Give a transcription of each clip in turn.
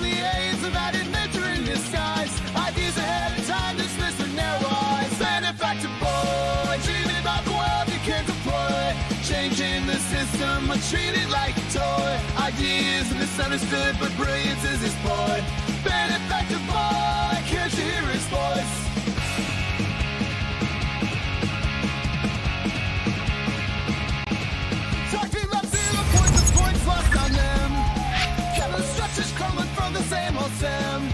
the aids of added matter in disguise. Ideas ahead of time, dismissed with narrow eyes. Benefactor boy, dreaming about the world you can't deploy. Changing the system, but treated like a toy. Ideas misunderstood, but brilliance is his ploy. Benefactor boy, can't you hear his voice? Talking about 0 points, the points lost on them. Capital structures crumbling from the same old stem.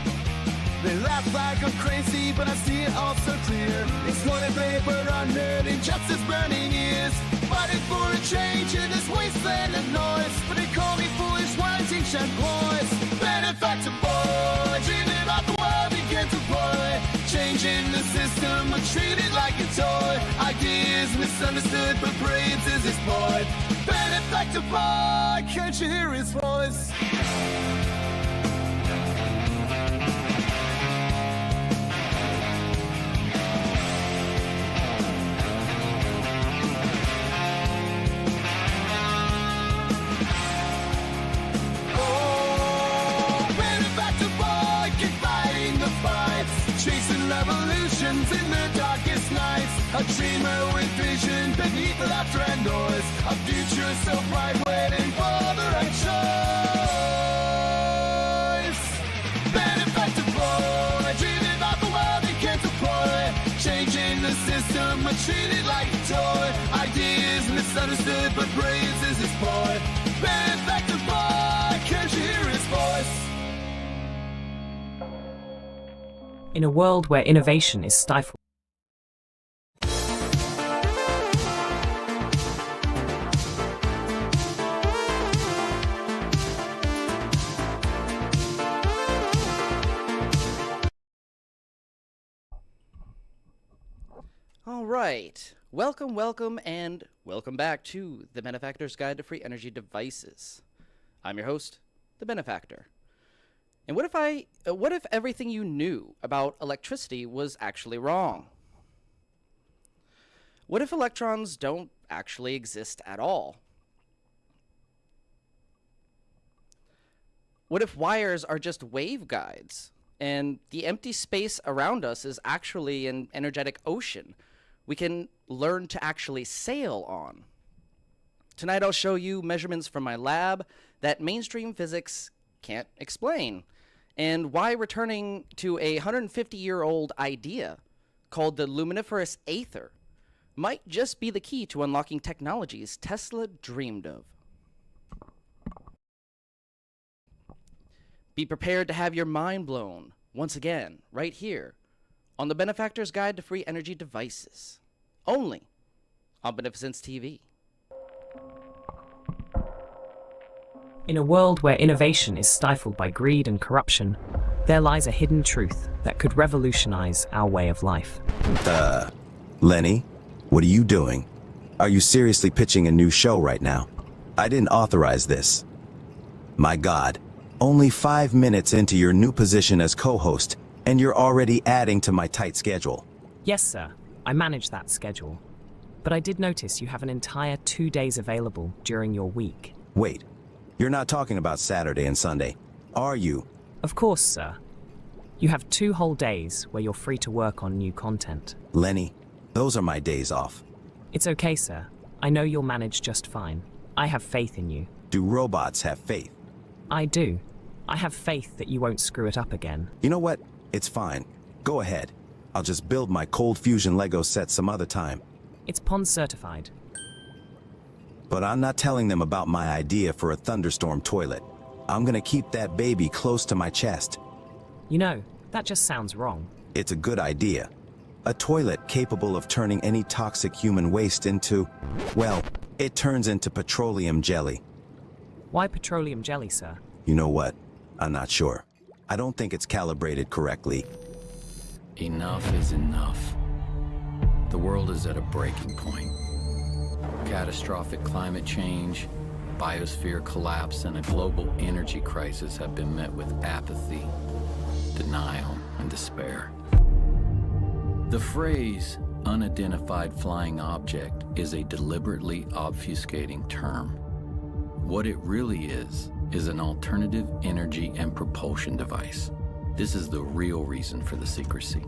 They laugh like I'm crazy, but I see it all so clear. Exploited labor, unheard, injustice burning ears. Fighting for a change in this wasteland of noise. But they call me foolish, wanting shed boys. Benefactor boy, dreaming about the world we can't deploy. Changing the system, but treated like a toy. Ideas misunderstood, but brilliance is his boy. Benefactor boy, can't you hear his voice? Chasing revolutions in the darkest nights. A dreamer with vision beneath the laughter and noise. A future so bright waiting for the right choice. Benefactor boy, dreaming about the world he can't deploy. Changing the system, but treated like a toy. Ideas misunderstood, but brilliance is his boy. Benefactor boy, can't you hear his voice? In a world where innovation is stifled. All right, welcome, and welcome back to the Benefactor's Guide to Free Energy Devices. I'm your host, the Benefactor. And what if everything you knew about electricity was actually wrong? What if electrons don't actually exist at all? What if wires are just waveguides and the empty space around us is actually an energetic ocean we can learn to actually sail on? Tonight I'll show you measurements from my lab that mainstream physics can't explain, and why returning to a 150-year-old idea called the luminiferous aether might just be the key to unlocking technologies Tesla dreamed of. Be prepared to have your mind blown once again, right here, on the Benefactor's Guide to Free Energy Devices, only on Beneficence TV. In a world where innovation is stifled by greed and corruption, there lies a hidden truth that could revolutionize our way of life. Lenny, what are you doing? Are you seriously pitching a new show right now? I didn't authorize this. My God, only 5 minutes into your new position as co-host, and you're already adding to my tight schedule. Yes, sir, I manage that schedule. But I did notice you have an entire 2 days available during your week. Wait. You're not talking about Saturday and Sunday, are you? Of course, sir. You have 2 whole days where you're free to work on new content. Lenny, those are my days off. It's okay, sir. I know you'll manage just fine. I have faith in you. Do robots have faith? I do. I have faith that you won't screw it up again. You know what? It's fine. Go ahead. I'll just build my cold fusion Lego set some other time. It's PON certified. But I'm not telling them about my idea for a thunderstorm toilet. I'm gonna keep that baby close to my chest. You know, that just sounds wrong. It's a good idea. A toilet capable of turning any toxic human waste into, well, it turns into petroleum jelly. Why petroleum jelly, sir? You know what? I'm not sure. I don't think it's calibrated correctly. Enough is enough. The world is at a breaking point. Catastrophic climate change, biosphere collapse, and a global energy crisis have been met with apathy, denial, and despair. The phrase unidentified flying object is a deliberately obfuscating term. What it really is is an alternative energy and propulsion device. This is the real reason for the secrecy.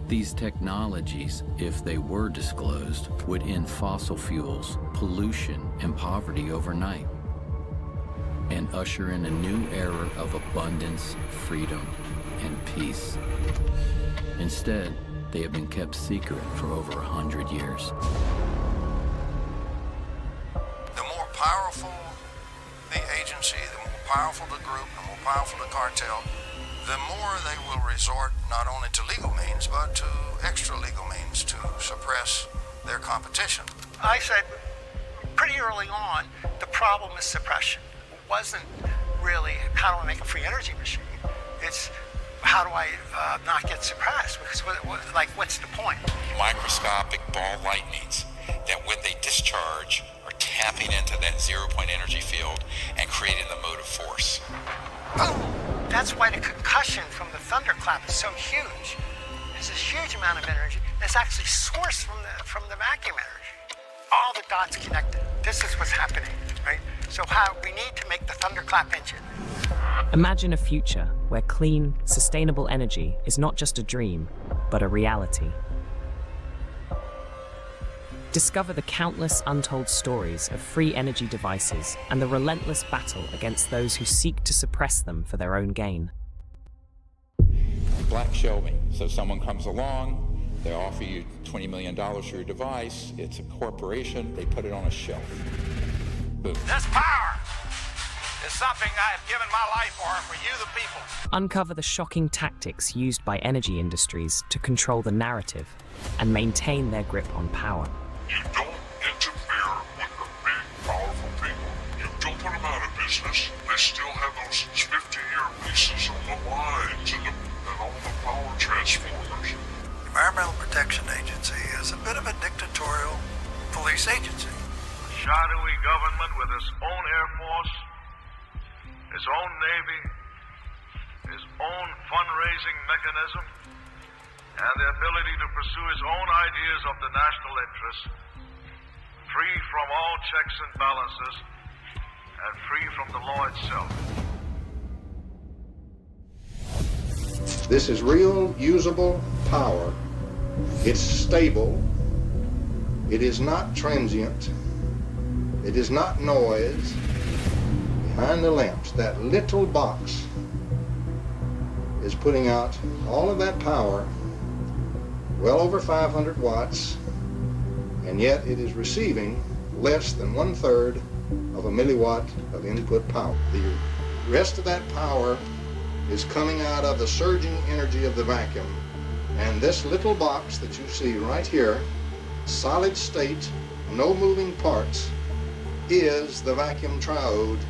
These technologies, if they were disclosed, would end fossil fuels, pollution, and poverty overnight, and usher in a new era of abundance, freedom, and peace. Instead, they have been kept secret for over 100 years. The more powerful the agency, the more powerful the group, the more powerful the cartel, the more they will resort not only to legal means, but to extra legal means to suppress their competition. I said pretty early on, the problem is suppression. It wasn't really how do I make a free energy machine. It's how do I not get suppressed? Because what's the point? Microscopic ball lightnings that when they discharge are tapping into that 0-point energy field and creating the motive force. Boom! That's why the concussion from the thunderclap is so huge. There's this huge amount of energy that's actually sourced from the vacuum energy. All the dots connected. This is what's happening, right? So we need to make the thunderclap engine. Imagine a future where clean, sustainable energy is not just a dream, but a reality. Discover the countless untold stories of free energy devices and the relentless battle against those who seek to suppress them for their own gain. Black shelving. So someone comes along, they offer you $20 million for your device, it's a corporation, they put it on a shelf. Boom. This power is something I have given my life for you the people. Uncover the shocking tactics used by energy industries to control the narrative and maintain their grip on power. You don't interfere with the big, powerful people. You don't put them out of business. They still have those 50-year leases on the lines and all the power transformers. The Environmental Protection Agency is a bit of a dictatorial police agency. A shadowy government with its own Air Force, its own Navy, its own fundraising mechanism, and the ability to pursue its own ideas of the national interest, free from all checks and balances, and free from the law itself. This is real, usable power. It's stable. It is not transient. It is not noise. Behind the lamps, that little box is putting out all of that power, well over 500 watts, and yet it is receiving less than 1/3 of a milliwatt of input power. The rest of that power is coming out of the surging energy of the vacuum, and this little box that you see right here, solid state, no moving parts, is the vacuum triode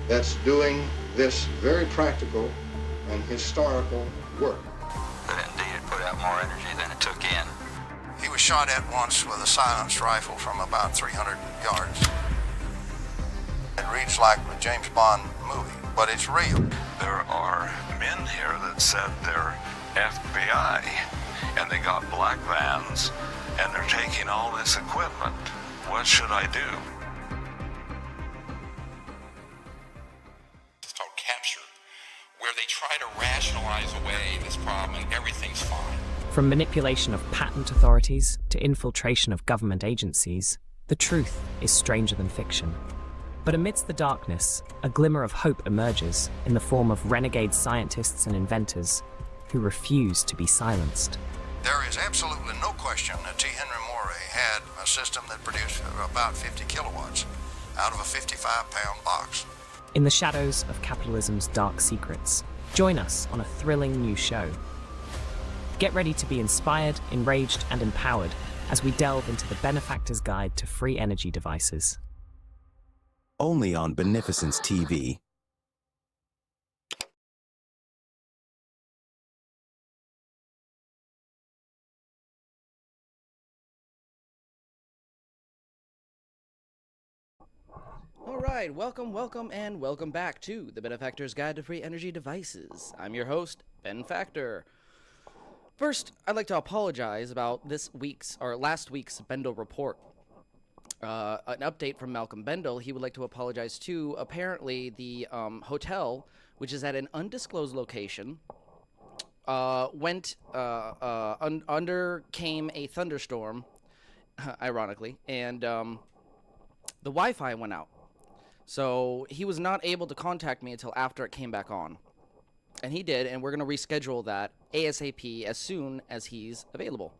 that's doing this very practical and historical work. But indeed, it put out more energy than it took in. He was shot at once with a silenced rifle from about 300 yards. It reads like a James Bond movie, but it's real. There are men here that said they're FBI, and they got black vans, and they're taking all this equipment. What should I do? It's called capture, where they try to rationalize away this problem and everything's fine. From manipulation of patent authorities to infiltration of government agencies, the truth is stranger than fiction. But amidst the darkness, a glimmer of hope emerges in the form of renegade scientists and inventors who refuse to be silenced. There is absolutely no question that T. Henry Morey had a system that produced about 50 kilowatts out of a 55-pound box. In the shadows of capitalism's dark secrets, join us on a thrilling new show. Get ready to be inspired, enraged, and empowered as we delve into the Benefactor's Guide to Free Energy Devices. Only on Beneficence TV. All right, welcome back to the Benefactor's Guide to Free Energy Devices. I'm your host, Benefactor. First, I'd like to apologize about last week's Bendel report. an update from Malcolm Bendel. He would like to apologize to, apparently, the hotel, which is at an undisclosed location, came a thunderstorm, ironically, and the Wi-Fi went out. So he was not able to contact me until after it came back on. And he did, and we're going to reschedule that ASAP as soon as he's available.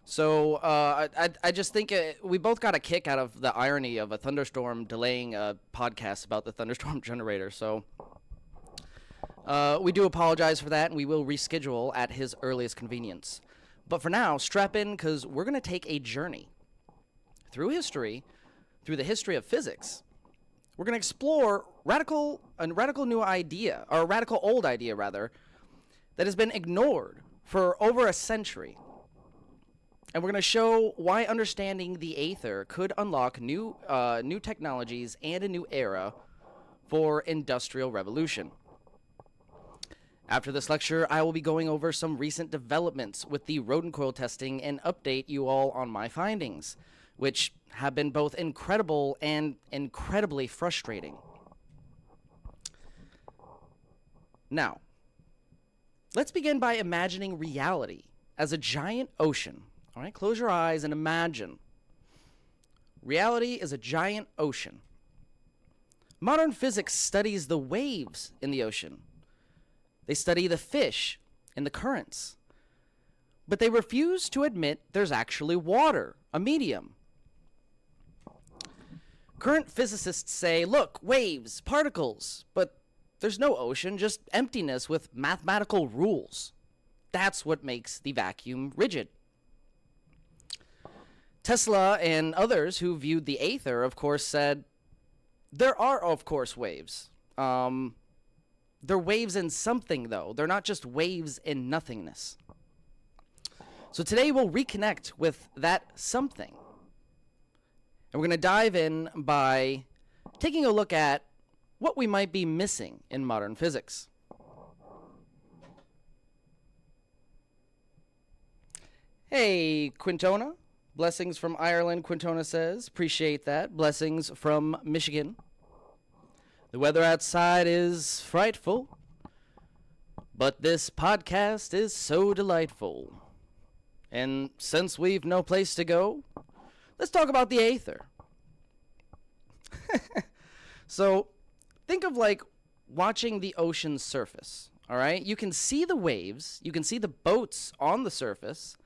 So I just think we both got a kick out of the irony of a thunderstorm delaying a podcast about the thunderstorm generator. So we do apologize for that, and we will reschedule at his earliest convenience. But for now, strap in, because we're going to take a journey through history, through the history of physics. We're going to explore a radical old idea, that has been ignored for over a century. And we're going to show why understanding the Aether could unlock new technologies and a new era for industrial revolution. After this lecture, I will be going over some recent developments with the rodent coil testing and update you all on my findings, which have been both incredible and incredibly frustrating. Now, let's begin by imagining reality as a giant ocean. All right, close your eyes and imagine. Reality is a giant ocean. Modern physics studies the waves in the ocean. They study the fish in the currents. But they refuse to admit there's actually water, a medium. Current physicists say, look, waves, particles, but there's no ocean, just emptiness with mathematical rules. That's what makes the vacuum rigid. Tesla and others who viewed the Aether, of course, said, there are, of course, waves. They're waves in something, though. They're not just waves in nothingness. So today we'll reconnect with that something. And we're going to dive in by taking a look at what we might be missing in modern physics. Hey, Quintona. Blessings from Ireland, Quintona says. Appreciate that. Blessings from Michigan. The weather outside is frightful, but this podcast is so delightful. And since we've no place to go, let's talk about the Aether. So, think of like watching the ocean's surface, all right? You can see the waves, you can see the boats on the surface,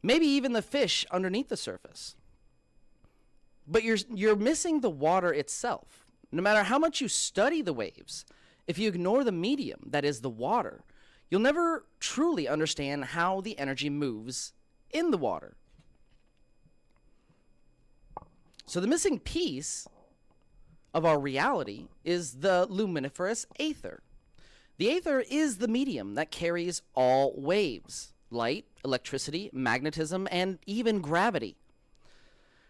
maybe even the fish underneath the surface. But you're missing the water itself. No matter how much you study the waves, if you ignore the medium, that is the water, you'll never truly understand how the energy moves in the water. So the missing piece of our reality is the luminiferous Aether. The Aether is the medium that carries all waves: light, electricity, magnetism, and even gravity.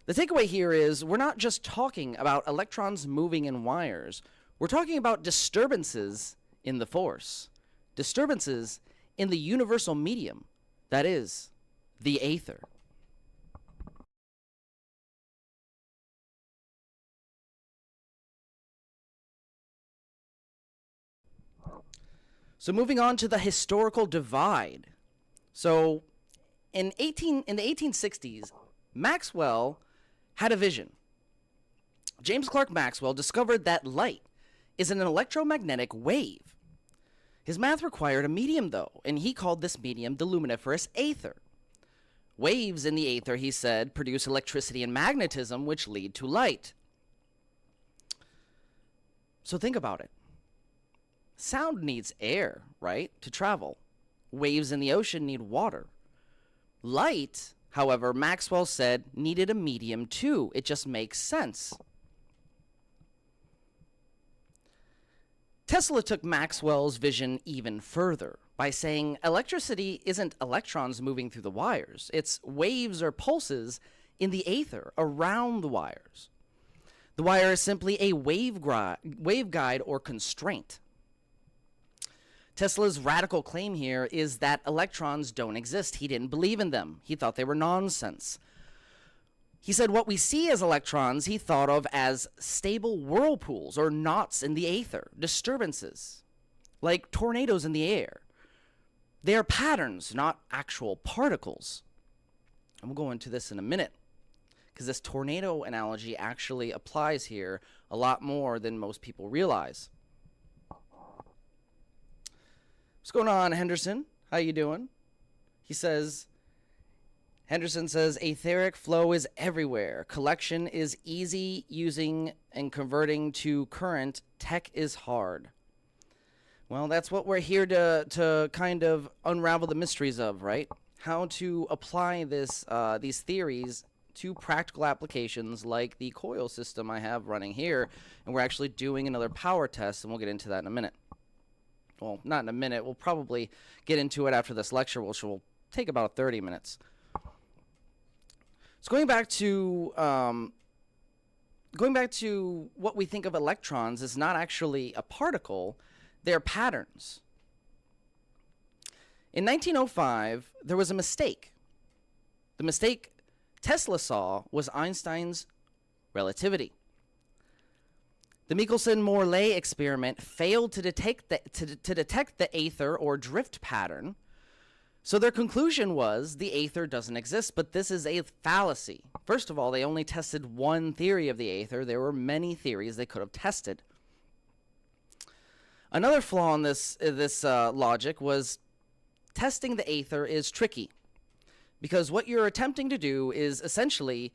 The takeaway here is we're not just talking about electrons moving in wires. We're talking about disturbances in the force. Disturbances in the universal medium, that is, the Aether. So moving on to the historical divide. So in the 1860s, Maxwell had a vision. James Clerk Maxwell discovered that light is an electromagnetic wave. His math required a medium, though, and he called this medium the luminiferous Aether. Waves in the Aether, he said, produce electricity and magnetism, which lead to light. So think about it. Sound needs air, right, to travel. Waves in the ocean need water. Light, however, Maxwell said, needed a medium too. It just makes sense. Tesla took Maxwell's vision even further by saying electricity isn't electrons moving through the wires. It's waves or pulses in the Aether around the wires. The wire is simply a waveguide or constraint. Tesla's radical claim here is that electrons don't exist. He didn't believe in them. He thought they were nonsense. He said what we see as electrons he thought of as stable whirlpools or knots in the aether, disturbances, like tornadoes in the air. They are patterns, not actual particles. And we'll go into this in a minute, because this tornado analogy actually applies here a lot more than most people realize. What's going on, Henderson? How you doing? Henderson says, etheric flow is everywhere. Collection is easy, using and converting to current. Tech is hard. Well, that's what we're here to kind of unravel the mysteries of, right? How to apply these theories to practical applications like the coil system I have running here. And we're actually doing another power test, and we'll get into that in a minute. Well, not in a minute. We'll probably get into it after this lecture, which will take about 30 minutes. So going back to what we think of electrons is not actually a particle, they're patterns. In 1905, there was a mistake. The mistake Tesla saw was Einstein's relativity. The Michelson-Morley experiment failed to detect the aether or drift pattern. So their conclusion was the aether doesn't exist, but this is a fallacy. First of all, they only tested one theory of the aether. There were many theories they could have tested. Another flaw in this logic was testing the aether is tricky, because what you're attempting to do is essentially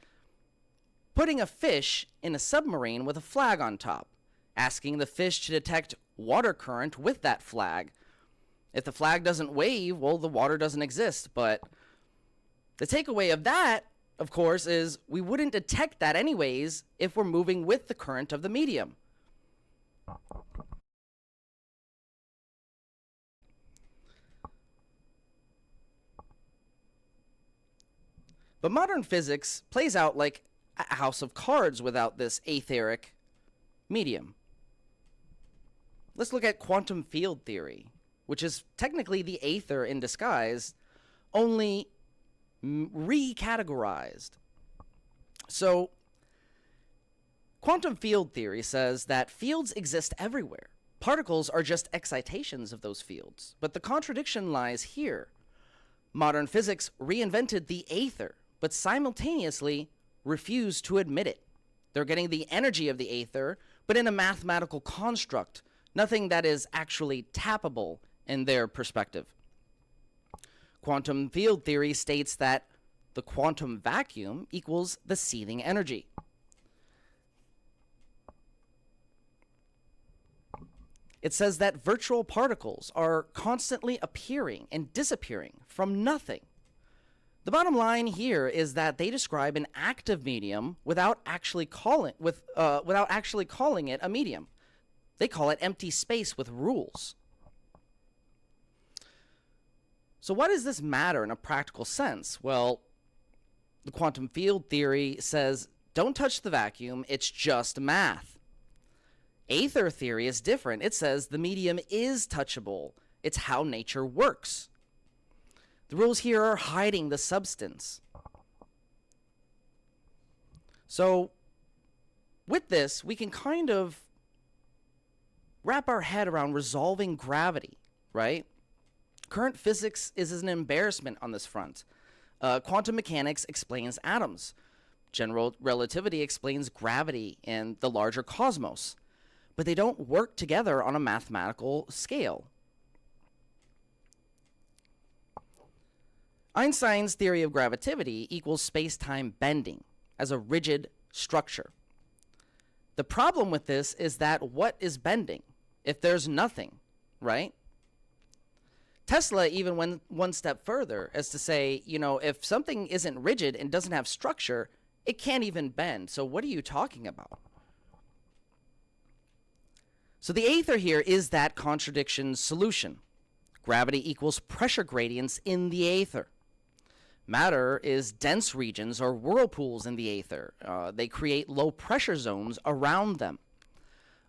putting a fish in a submarine with a flag on top, asking the fish to detect water current with that flag. If the flag doesn't wave, well, the water doesn't exist. But the takeaway of that, of course, is we wouldn't detect that anyways if we're moving with the current of the medium. But modern physics plays out like a house of cards without this etheric medium. Let's look at quantum field theory, which is technically the aether in disguise, only recategorized. So, quantum field theory says that fields exist everywhere. Particles are just excitations of those fields. But the contradiction lies here. Modern physics reinvented the aether, but simultaneously refused to admit it. They're getting the energy of the aether, but in a mathematical construct, nothing that is actually tappable in their perspective. Quantum field theory states that the quantum vacuum equals the seething energy. It says that virtual particles are constantly appearing and disappearing from nothing. The bottom line here is that they describe an active medium without actually calling it a medium. They call it empty space with rules. So why does this matter in a practical sense? Well, the quantum field theory says, don't touch the vacuum, it's just math. Aether theory is different. It says the medium is touchable. It's how nature works. The rules here are hiding the substance. So with this, we can kind of wrap our head around resolving gravity, right? Current physics is an embarrassment on this front. Quantum mechanics explains atoms. General relativity explains gravity and the larger cosmos. But they don't work together on a mathematical scale. Einstein's theory of gravity equals space-time bending as a rigid structure. The problem with this is that what is bending if there's nothing, right? Tesla even went one step further as to say, you know, if something isn't rigid and doesn't have structure, it can't even bend. So what are you talking about? So the aether here is that contradiction solution. Gravity equals pressure gradients in the aether. Matter is dense regions or whirlpools in the aether. They create low pressure zones around them.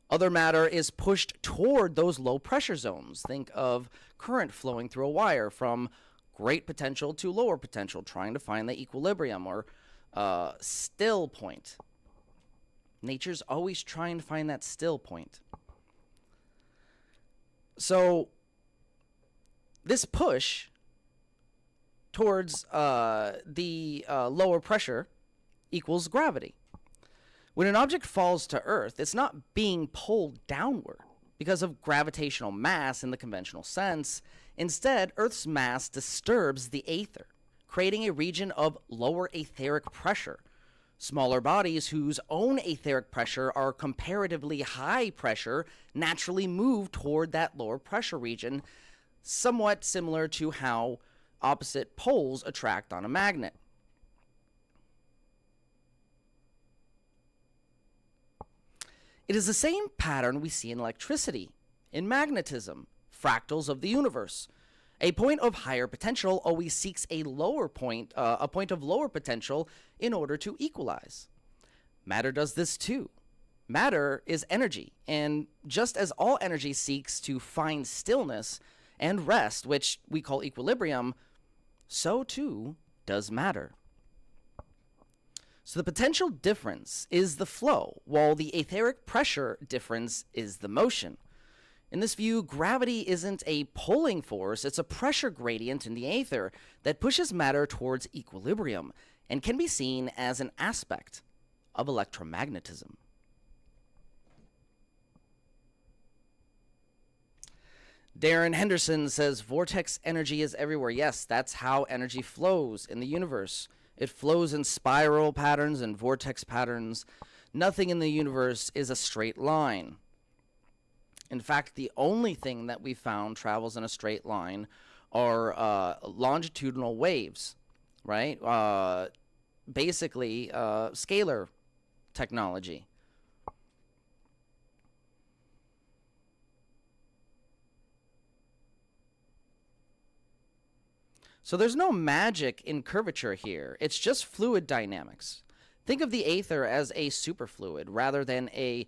Other matter is pushed toward those low pressure zones. Think of current flowing through a wire from great potential to lower potential, trying to find the equilibrium, or still point. Nature's always trying to find that still point. So this push towards the lower pressure equals gravity. When an object falls to Earth, it's not being pulled downward because of gravitational mass in the conventional sense. Instead, Earth's mass disturbs the aether, creating a region of lower etheric pressure. Smaller bodies whose own etheric pressure are comparatively high pressure naturally move toward that lower pressure region, somewhat similar to how opposite poles attract on a magnet. It is the same pattern we see in electricity, in magnetism, fractals of the universe. A point of higher potential always seeks a point of lower potential in order to equalize. Matter does this too. Matter is energy, and just as all energy seeks to find stillness and rest, which we call equilibrium, so too does matter. So the potential difference is the flow, while the etheric pressure difference is the motion. In this view, gravity isn't a pulling force, it's a pressure gradient in the aether that pushes matter towards equilibrium and can be seen as an aspect of electromagnetism. Darren Henderson says vortex energy is everywhere. Yes, that's how energy flows in the universe. It flows in spiral patterns and vortex patterns. Nothing in the universe is a straight line. In fact, the only thing that we found travels in a straight line are longitudinal waves, right? Basically, scalar technology. So there's no magic in curvature here. It's just fluid dynamics. Think of the aether as a superfluid rather than a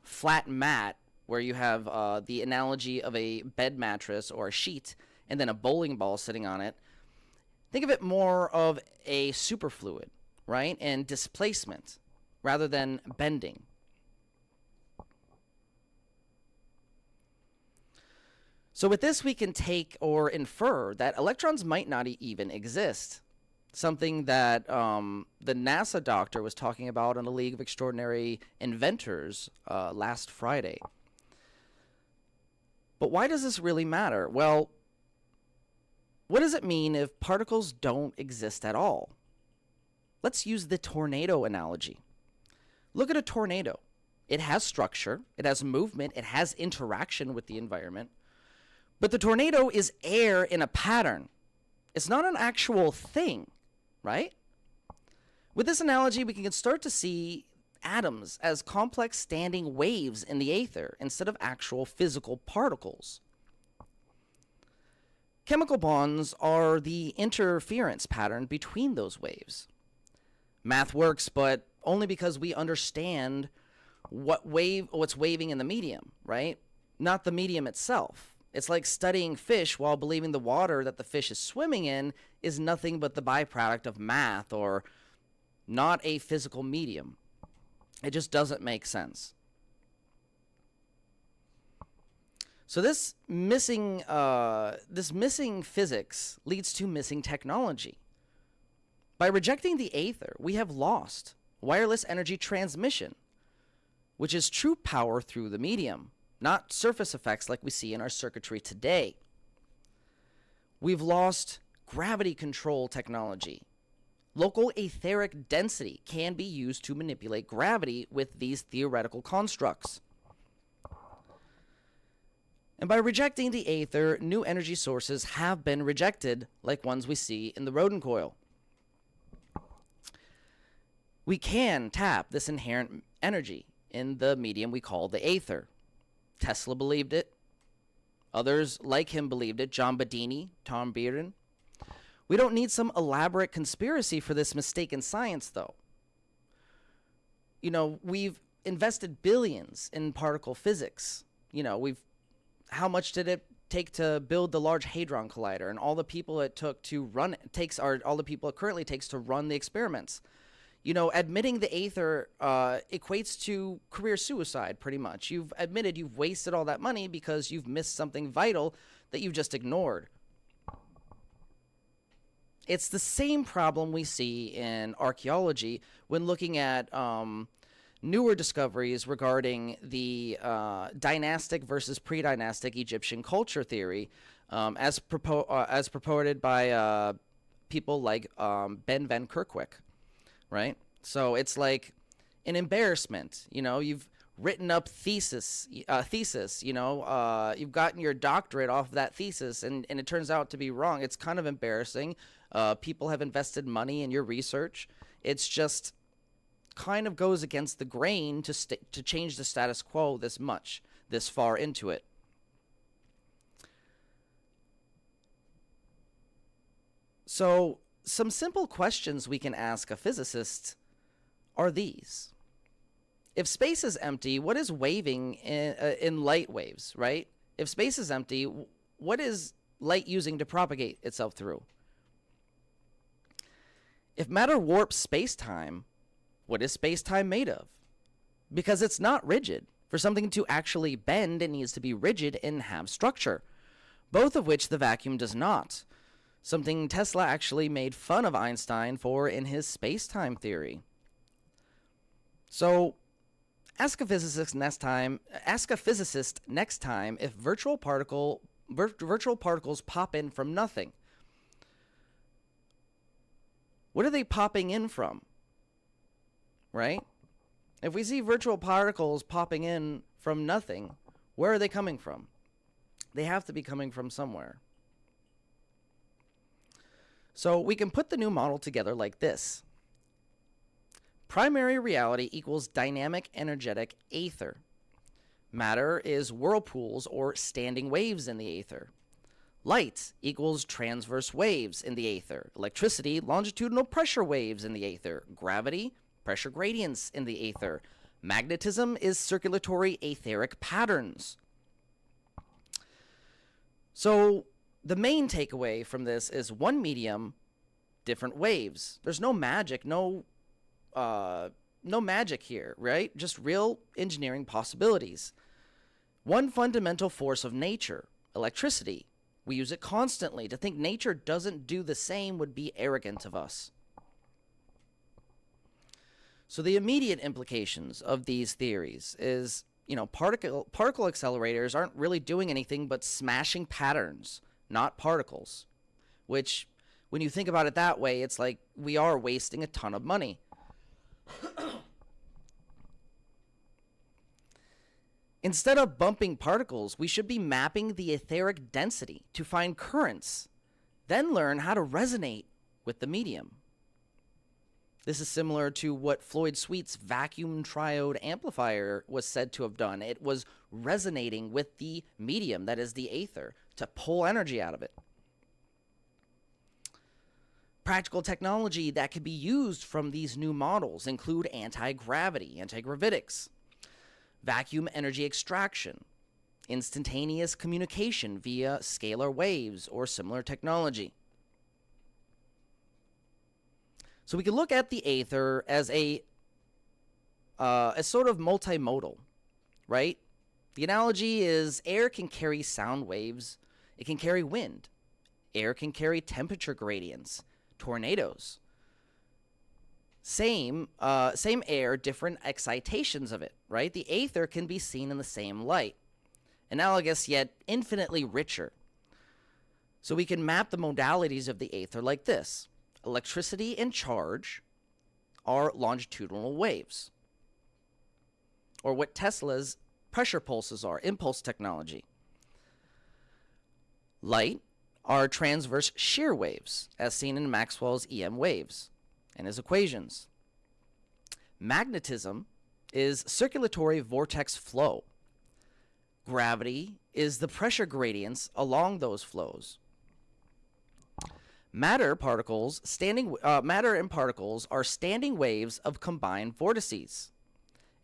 flat mat where you have the analogy of a bed mattress or a sheet and then a bowling ball sitting on it. Think of it more of a superfluid, right? And displacement rather than bending. So with this, we can take or infer that electrons might not even exist, something that the NASA doctor was talking about on the League of Extraordinary Inventors last Friday. But why does this really matter? Well, what does it mean if particles don't exist at all? Let's use the tornado analogy. Look at a tornado. It has structure, it has movement, it has interaction with the environment. But the tornado is air in a pattern. It's not an actual thing, right? With this analogy, we can start to see atoms as complex standing waves in the aether instead of actual physical particles. Chemical bonds are the interference pattern between those waves. Math works, but only because we understand what's waving in the medium, right? Not the medium itself. It's like studying fish while believing the water that the fish is swimming in is nothing but the byproduct of math or not a physical medium. It just doesn't make sense. So this missing physics leads to missing technology. By rejecting the aether, we have lost wireless energy transmission, which is true power through the medium, not surface effects like we see in our circuitry today. We've lost gravity control technology. Local etheric density can be used to manipulate gravity with these theoretical constructs. And by rejecting the aether, new energy sources have been rejected, like ones we see in the rodent coil. We can tap this inherent energy in the medium we call the aether. Tesla believed it. Others like him believed it. John Bedini, Tom Bearden. We don't need some elaborate conspiracy for this mistaken science, though. You know, we've invested billions in particle physics. You know, how much did it take to build the Large Hadron Collider, and all the people it took to run all the people it currently takes to run the experiments. You know, admitting the aether equates to career suicide, pretty much. You've admitted you've wasted all that money because you've missed something vital that you've just ignored. It's the same problem we see in archaeology when looking at newer discoveries regarding the dynastic versus pre-dynastic Egyptian culture theory, as purported by people like Ben van Kerkwijk, right? So it's like an embarrassment. You know, you've written up thesis, you know, you've gotten your doctorate off of that thesis, and it turns out to be wrong. It's kind of embarrassing. People have invested money in your research. It's just kind of goes against the grain to change the status quo this far into it. So some simple questions we can ask a physicist are these. If space is empty, what is waving in light waves, right? If space is empty, what is light using to propagate itself through? If matter warps space-time, what is space-time made of? Because it's not rigid. For something to actually bend, it needs to be rigid and have structure, both of which the vacuum does not. Something Tesla actually made fun of Einstein for in his space-time theory. So, ask a physicist next time if virtual particles pop in from nothing. What are they popping in from? Right? If we see virtual particles popping in from nothing, where are they coming from? They have to be coming from somewhere. So we can put the new model together like this. Primary reality equals dynamic energetic aether. Matter is whirlpools or standing waves in the aether. Light equals transverse waves in the aether. Electricity, longitudinal pressure waves in the aether. Gravity, pressure gradients in the aether. Magnetism is circulatory etheric patterns. So the main takeaway from this is one medium, different waves. There's no magic, no magic here, right? Just real engineering possibilities. One fundamental force of nature, electricity. We use it constantly. To think nature doesn't do the same would be arrogant of us. So the immediate implications of these theories is, you know, particle accelerators aren't really doing anything but smashing patterns, not particles. Which, when you think about it that way, it's like we are wasting a ton of money. Instead of bumping particles, we should be mapping the etheric density to find currents, then learn how to resonate with the medium. This is similar to what Floyd Sweet's vacuum triode amplifier was said to have done. It was resonating with the medium, that is the aether, to pull energy out of it. Practical technology that could be used from these new models include anti-gravity, anti-gravitics, vacuum energy extraction, instantaneous communication via scalar waves or similar technology. So we can look at the aether as a sort of multimodal, right? The analogy is air can carry sound waves, it can carry wind, air can carry temperature gradients, tornadoes. Same air, different excitations of it, right? The aether can be seen in the same light. Analogous yet infinitely richer. So we can map the modalities of the aether like this. Electricity and charge are longitudinal waves, or what Tesla's pressure pulses are, impulse technology. Light are transverse shear waves, as seen in Maxwell's EM waves and his equations. Magnetism is circulatory vortex flow. Gravity is the pressure gradients along those flows. Matter and particles are standing waves of combined vortices.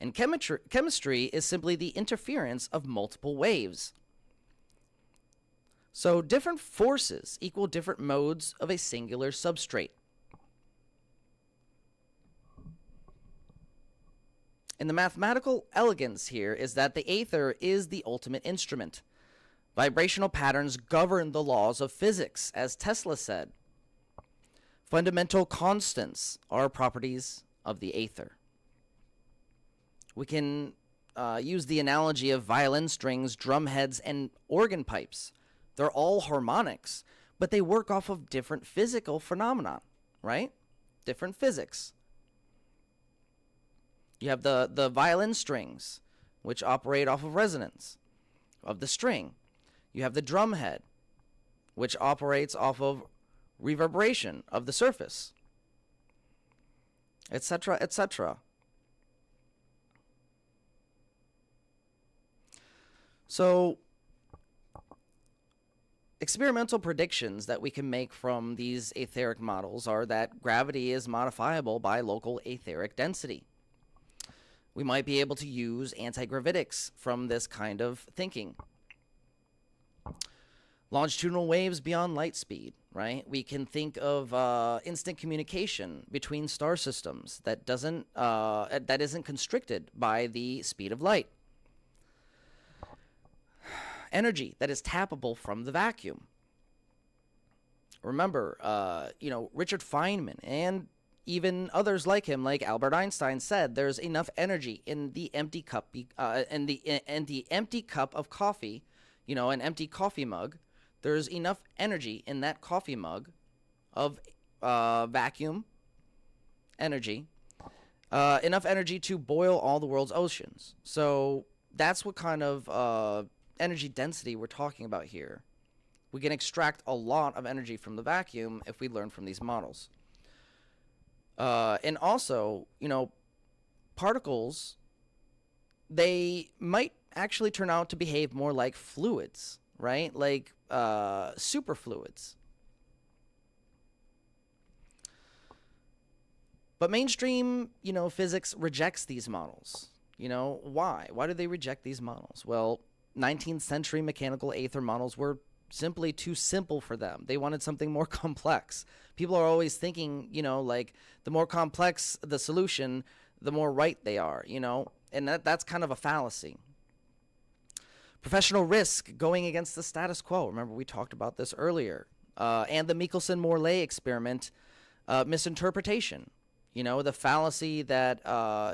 And chemistry is simply the interference of multiple waves. So different forces equal different modes of a singular substrate. And the mathematical elegance here is that the aether is the ultimate instrument. Vibrational patterns govern the laws of physics, as Tesla said. Fundamental constants are properties of the aether. We can use the analogy of violin strings, drum heads, and organ pipes. They're all harmonics, but they work off of different physical phenomena, right? Different physics. You have the violin strings, which operate off of resonance of the string. You have the drum head, which operates off of reverberation of the surface, etc., etc. So, experimental predictions that we can make from these etheric models are that gravity is modifiable by local etheric density. We might be able to use anti-gravitics from this kind of thinking. Longitudinal waves beyond light speed, right? We can think of instant communication between star systems that isn't constricted by the speed of light. Energy that is tappable from the vacuum. Remember, Richard Feynman and even others like him, like Albert Einstein, said there's enough energy in the empty cup, in the empty cup of coffee, an empty coffee mug. There's enough energy in that coffee mug of vacuum energy, enough energy to boil all the world's oceans. So that's what kind of energy density we're talking about here. We can extract a lot of energy from the vacuum if we learn from these models. And also, particles, they might actually turn out to behave more like fluids, right? Like superfluids. But mainstream, physics rejects these models. Why? Why do they reject these models? Well, 19th century mechanical aether models were simply too simple for them. They wanted something more complex. People are always thinking, like the more complex the solution, the more right they are, and that's kind of a fallacy. Professional risk going against the status quo. Remember, we talked about this earlier. And the Michelson-Morley experiment misinterpretation. The fallacy that,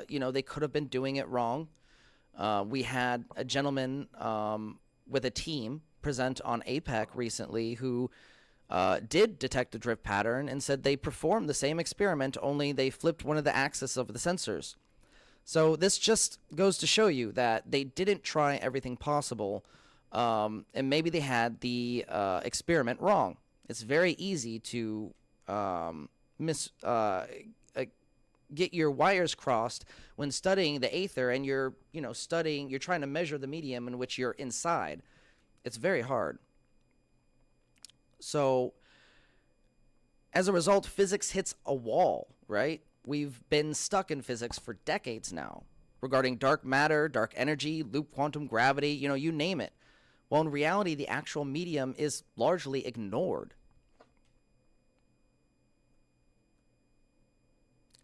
they could have been doing it wrong. We had a gentleman with a team present on APEC recently who did detect a drift pattern and said they performed the same experiment, only they flipped one of the axes of the sensors. So this just goes to show you that they didn't try everything possible, and maybe they had the experiment wrong. It's very easy to get your wires crossed when studying the aether, and you're trying to measure the medium in which you're inside. It's very hard. So as a result, physics hits a wall, right? We've been stuck in physics for decades now regarding dark matter, dark energy, loop quantum gravity, you name it. Well, in reality, the actual medium is largely ignored.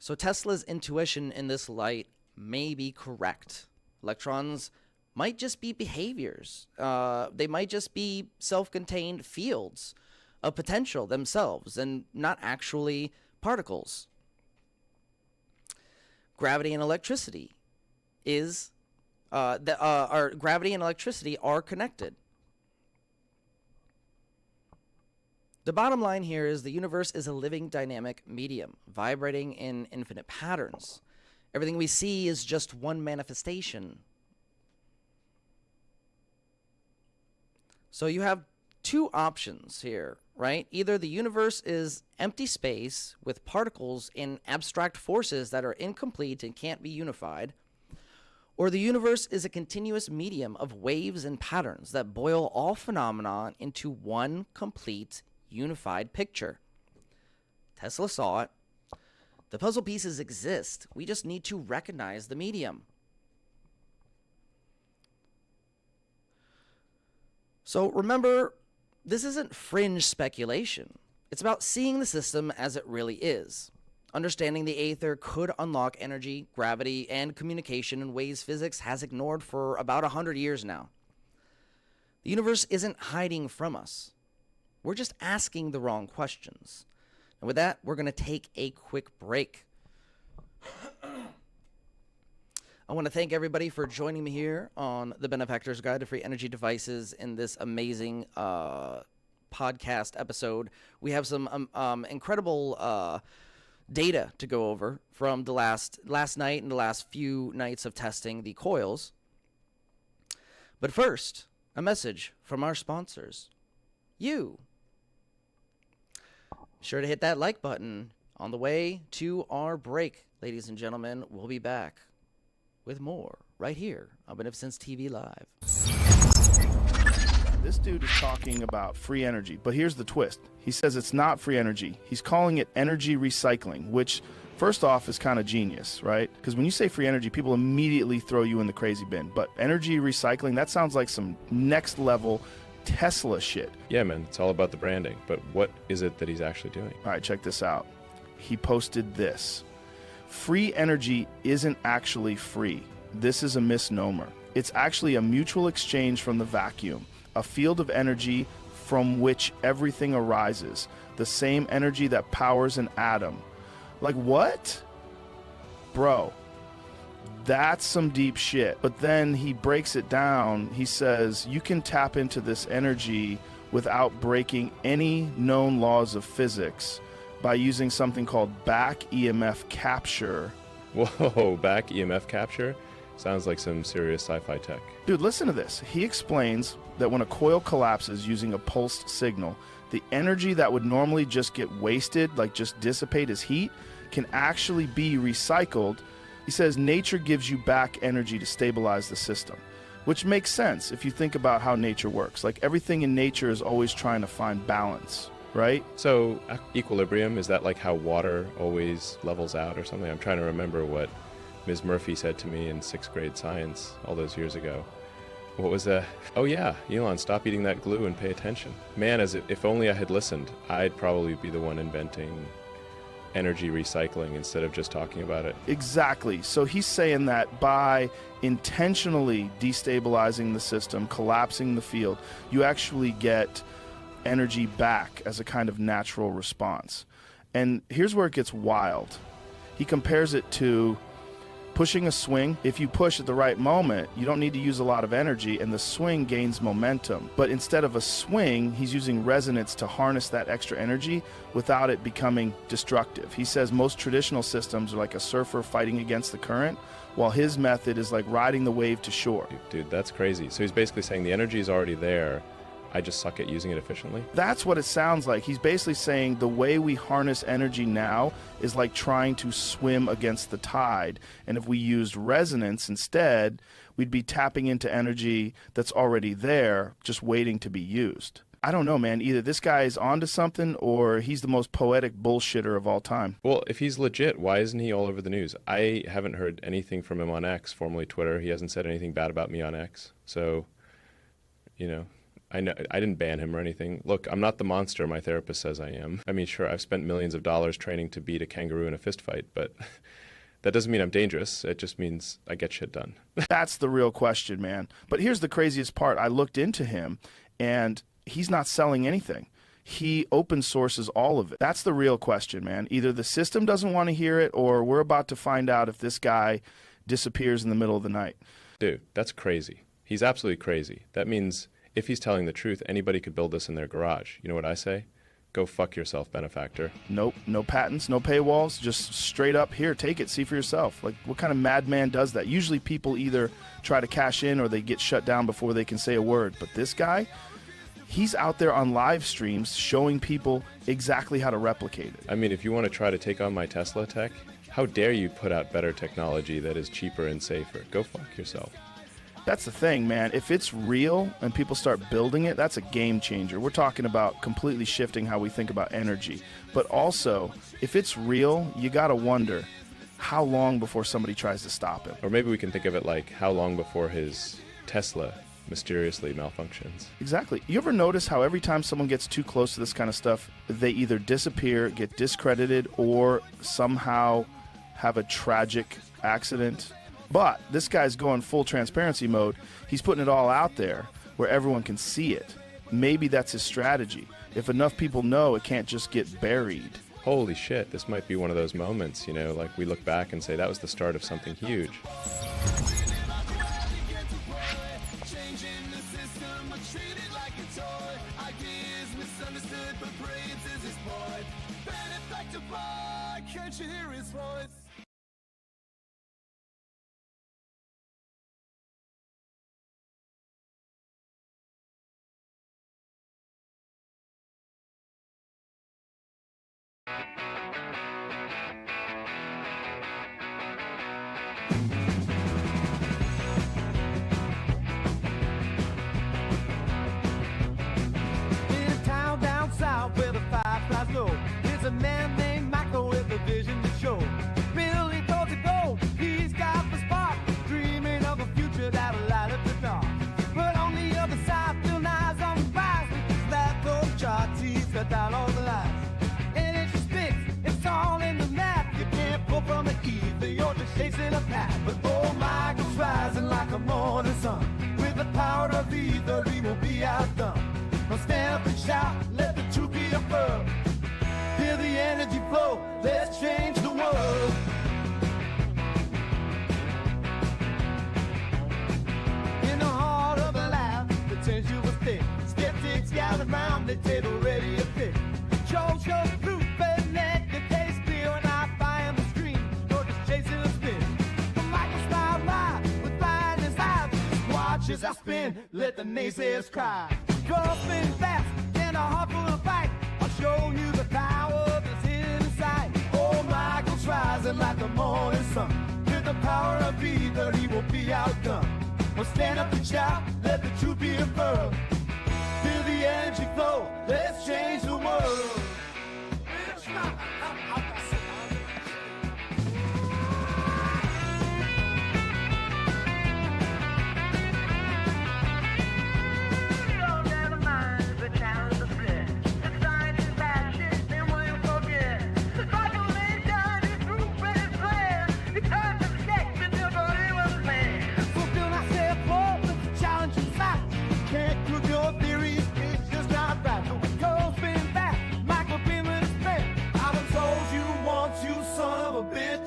So Tesla's intuition in this light may be correct. Electrons might just be behaviors. They might just be self-contained fields of potential themselves and not actually particles. Gravity and electricity gravity and electricity are connected. The bottom line here is the universe is a living dynamic medium, vibrating in infinite patterns. Everything we see is just one manifestation. So you have two options here, right? Either the universe is empty space with particles in abstract forces that are incomplete and can't be unified, or the universe is a continuous medium of waves and patterns that boil all phenomena into one complete unified picture. Tesla saw it. The puzzle pieces exist. We just need to recognize the medium. So remember, This isn't fringe speculation. It's about seeing the system as it really is. Understanding the aether could unlock energy, gravity, and communication in ways physics has ignored for about 100 years now. The universe isn't hiding from us. We're just asking the wrong questions. And with that, we're going to take a quick break. I want to thank everybody for joining me here on the Benefactor's Guide to Free Energy Devices in this amazing podcast episode. We have some incredible data to go over from the last night and the last few nights of testing the coils. But first, a message from our sponsors. You. Be sure to hit that like button on the way to our break. Ladies and gentlemen, we'll be back with more right here on Beneficence TV Live. This dude is talking about free energy, but here's the twist. He says it's not free energy. He's calling it energy recycling, which first off is kind of genius, right? Because when you say free energy, people immediately throw you in the crazy bin. But energy recycling, that sounds like some next level Tesla shit. Yeah, man, it's all about the branding. But what is it that he's actually doing? All right, check this out. He posted this. Free energy isn't actually free. This is a misnomer. It's actually a mutual exchange from the vacuum, a field of energy from which everything arises, the same energy that powers an atom. Like what? Bro, that's some deep shit. But then he breaks it down. He says you can tap into this energy without breaking any known laws of physics by using something called back EMF capture. Whoa, back EMF capture? Sounds like some serious sci-fi tech. Dude, listen to this. He explains that when a coil collapses using a pulsed signal, the energy that would normally just get wasted, like just dissipate as heat, can actually be recycled. He says nature gives you back energy to stabilize the system, which makes sense if you think about how nature works. Like everything in nature is always trying to find balance, right? So equilibrium, is that like how water always levels out or something? I'm trying to remember what Ms. Murphy said to me in 6th grade science all those years ago. What was that? Oh yeah, Elon, stop eating that glue and pay attention. Man, if only I had listened, I'd probably be the one inventing energy recycling instead of just talking about it. Exactly. So he's saying that by intentionally destabilizing the system, collapsing the field, you actually get energy back as a kind of natural response. And here's where it gets wild. He compares it to pushing a swing. If you push at the right moment, you don't need to use a lot of energy and the swing gains momentum. But instead of a swing, he's using resonance to harness that extra energy without it becoming destructive. He says most traditional systems are like a surfer fighting against the current, while his method is like riding the wave to shore. Dude, that's crazy. So he's basically saying the energy is already there. I just suck at using it efficiently? That's what it sounds like. He's basically saying the way we harness energy now is like trying to swim against the tide. And if we used resonance instead, we'd be tapping into energy that's already there, just waiting to be used. I don't know, man. Either this guy is onto something or he's the most poetic bullshitter of all time. Well, if he's legit, why isn't he all over the news? I haven't heard anything from him on X, formerly Twitter. He hasn't said anything bad about me on X. So, you know, I didn't ban him or anything. Look, I'm not the monster my therapist says I am. I mean, sure, I've spent millions of dollars training to beat a kangaroo in a fist fight, but that doesn't mean I'm dangerous. It just means I get shit done. That's the real question, man. But here's the craziest part. I looked into him, and he's not selling anything. He open sources all of it. That's the real question, man. Either the system doesn't want to hear it, or we're about to find out if this guy disappears in the middle of the night. Dude, that's crazy. He's absolutely crazy. That means if he's telling the truth, anybody could build this in their garage. You know what I say? Go fuck yourself, Benefactor. Nope, no patents, no paywalls, just straight up, here, take it, see for yourself. Like, what kind of madman does that? Usually people either try to cash in or they get shut down before they can say a word. But this guy, he's out there on live streams showing people exactly how to replicate it. I mean, if you want to try to take on my Tesla tech, how dare you put out better technology that is cheaper and safer? Go fuck yourself. That's the thing, man. If it's real and people start building it, that's a game changer. We're talking about completely shifting how we think about energy. But also, if it's real, you got to wonder how long before somebody tries to stop him. Or maybe we can think of it like how long before his Tesla mysteriously malfunctions. Exactly. You ever notice how every time someone gets too close to this kind of stuff, they either disappear, get discredited, or somehow have a tragic accident? But this guy's going full transparency mode. He's putting it all out there where everyone can see it. Maybe that's his strategy. If enough people know, it can't just get buried. Holy shit, this might be one of those moments, you know, like we look back and say that was the start of something huge. Can't you hear his voice? In a town down south where the fireflies glow, there's a man named Michael with a vision to show. Billy told to go, he's got the spark, dreaming of a future that'll light up the dark. But on the other side, Bill Nye's on the rise, because that old charts, he's got down all the lies. And it just fits, it's all in the map. You can't pull from the ether, you're just chasing a path. But oh, Michael's rising like a morning sun. With the power of ether, he will be outdone. Now stand up and shout, let the truth be unfurled. Feel the energy flow, let's change the world. In the heart of a laugh, the tension was thick. Skeptics gathered round the table ready to pick. Chose your fruit, fed neck, the taste beer, and I find the stream. You're just chasing a spin. But Michael smiled by with fire in his eyes. Just watch as I spin, let the naysayers cry. Go spin fast and a heart full of fight. I'll show you the power that's hidden inside. Oh, Michael's rising like the morning sun. With the power of ether, he will be outdone. Well, stand up and shout, let the truth be unfurled. Feel the energy flow, let's change the world.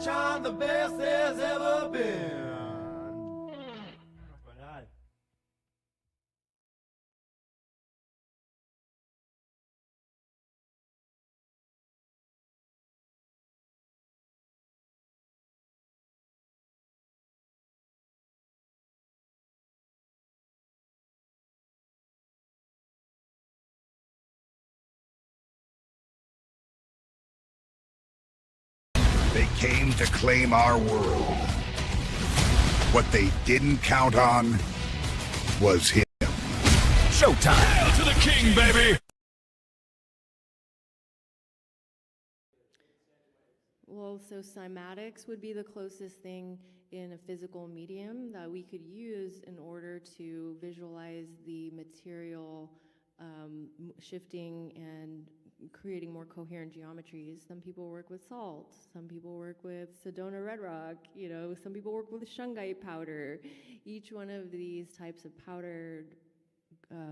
I'm the best there's ever been. They came to claim our world. What they didn't count on was him. Showtime! Hail to the king, baby! Well, so cymatics would be the closest thing in a physical medium that we could use in order to visualize the material shifting and creating more coherent geometries. Some people work with salt, some people work with Sedona red rock, you know, some people work with shungite powder. Each one of these types of powdered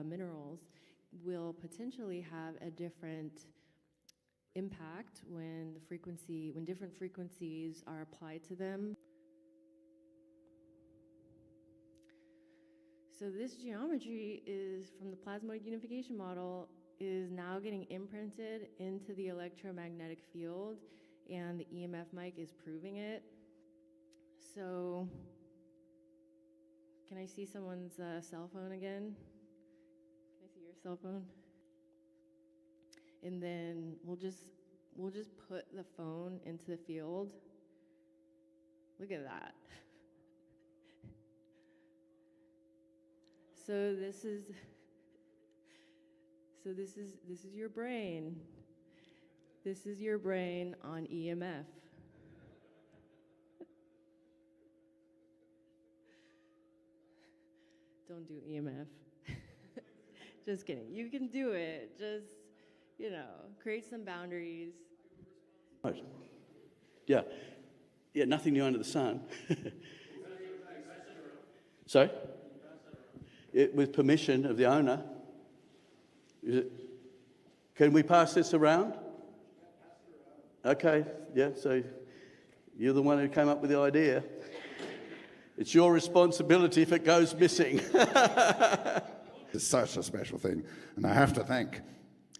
minerals will potentially have a different impact when different frequencies are applied to them. So this geometry is from the plasmoid unification model is now getting imprinted into the electromagnetic field, and the EMF mic is proving it. So can I see someone's cell phone again? Can I see your cell phone? And then we'll just put the phone into the field. Look at that. So this is your brain. This is your brain on EMF. don't do EMF. Just kidding. You can do it. Just, you know, create some boundaries. Right. Yeah. Yeah, nothing new under the sun. Sorry? With permission of the owner. Can we pass this around? Okay, yeah, so you're the one who came up with the idea. It's your responsibility if it goes missing. It's such a special thing, and I have to thank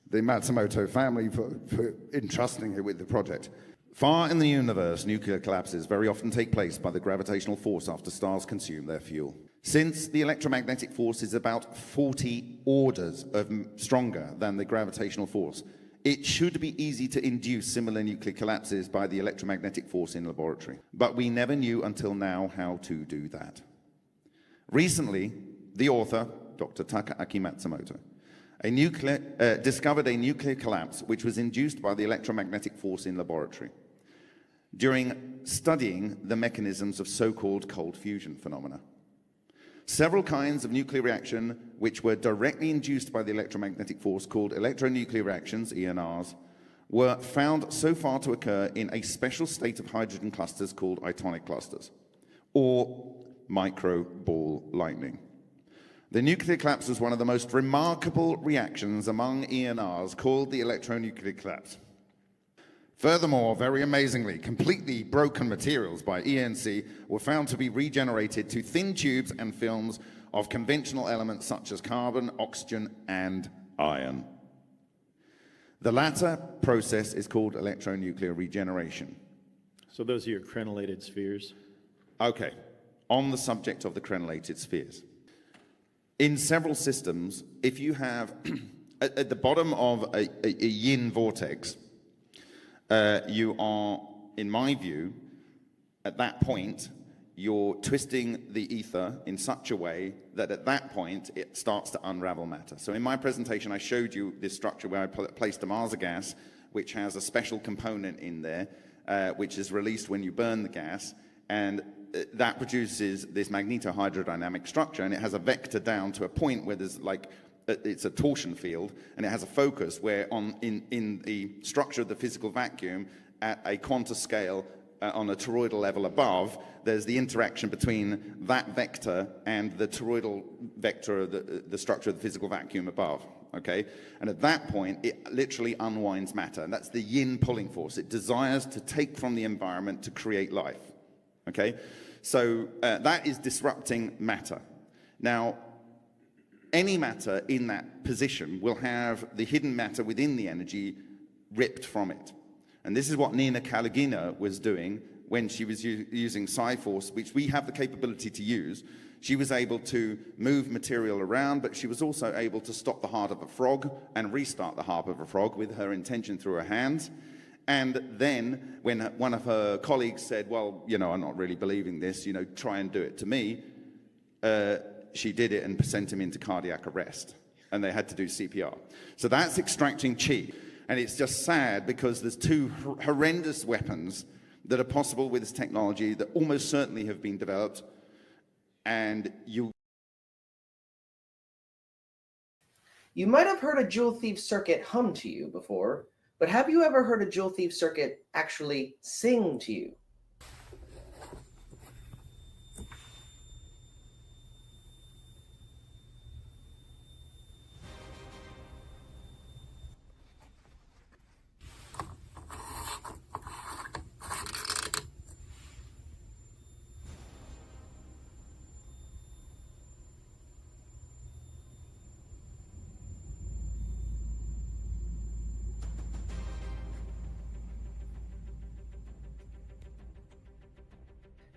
the Matsumoto family for entrusting it with the project. Far in the universe, nuclear collapses very often take place by the gravitational force after stars consume their fuel. Since the electromagnetic force is about 40 orders stronger than the gravitational force, it should be easy to induce similar nuclear collapses by the electromagnetic force in laboratory. But we never knew until now how to do that. Recently, the author, Dr. Takaaki Matsumoto, discovered a nuclear collapse which was induced by the electromagnetic force in laboratory during studying the mechanisms of so-called cold fusion phenomena. Several kinds of nuclear reaction which were directly induced by the electromagnetic force, called electronuclear reactions, ENRs, were found so far to occur in a special state of hydrogen clusters called itonic clusters, or micro ball lightning. The nuclear collapse was one of the most remarkable reactions among ENRs, called the electronuclear collapse. Furthermore, very amazingly, completely broken materials by ENC were found to be regenerated to thin tubes and films of conventional elements such as carbon, oxygen, and iron. The latter process is called electronuclear regeneration. So those are your crenellated spheres? Okay, on the subject of the crenellated spheres. In several systems, if you have, at the bottom of a yin vortex, you are, in my view, at that point, you're twisting the ether in such a way that at that point, it starts to unravel matter. So in my presentation, I showed you this structure where I placed a Marsa gas, which has a special component in there, which is released when you burn the gas, and that produces this magnetohydrodynamic structure, and it has a vector down to a point where there's like, it's a torsion field, and it has a focus where in the structure of the physical vacuum at a quanta scale on a toroidal level above, there's the interaction between that vector and the toroidal vector of the structure of the physical vacuum above, okay? And at that point, it literally unwinds matter, and that's the yin pulling force. It desires to take from the environment to create life, okay? So that is disrupting matter. Now, any matter in that position will have the hidden matter within the energy ripped from it. And this is what Nina Kalugina was doing when she was using Psi-Force, which we have the capability to use. She was able to move material around, but she was also able to stop the heart of a frog and restart the heart of a frog with her intention through her hands. And then when one of her colleagues said, well, you know, I'm not really believing this, you know, try and do it to me, she did it and sent him into cardiac arrest. And they had to do CPR. So that's extracting chi. And it's just sad because there's two horrendous weapons that are possible with this technology that almost certainly have been developed. And you might have heard a Joule Thief circuit hum to you before, but have you ever heard a Joule Thief circuit actually sing to you?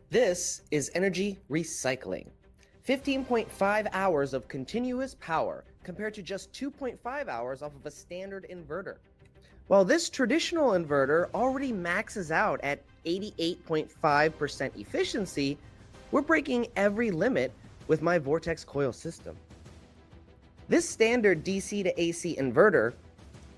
This is energy recycling. 15.5 hours of continuous power compared to just 2.5 hours off of a standard inverter. While this traditional inverter already maxes out at 88.5% efficiency, we're breaking every limit with my Vortex coil system. This standard DC to AC inverter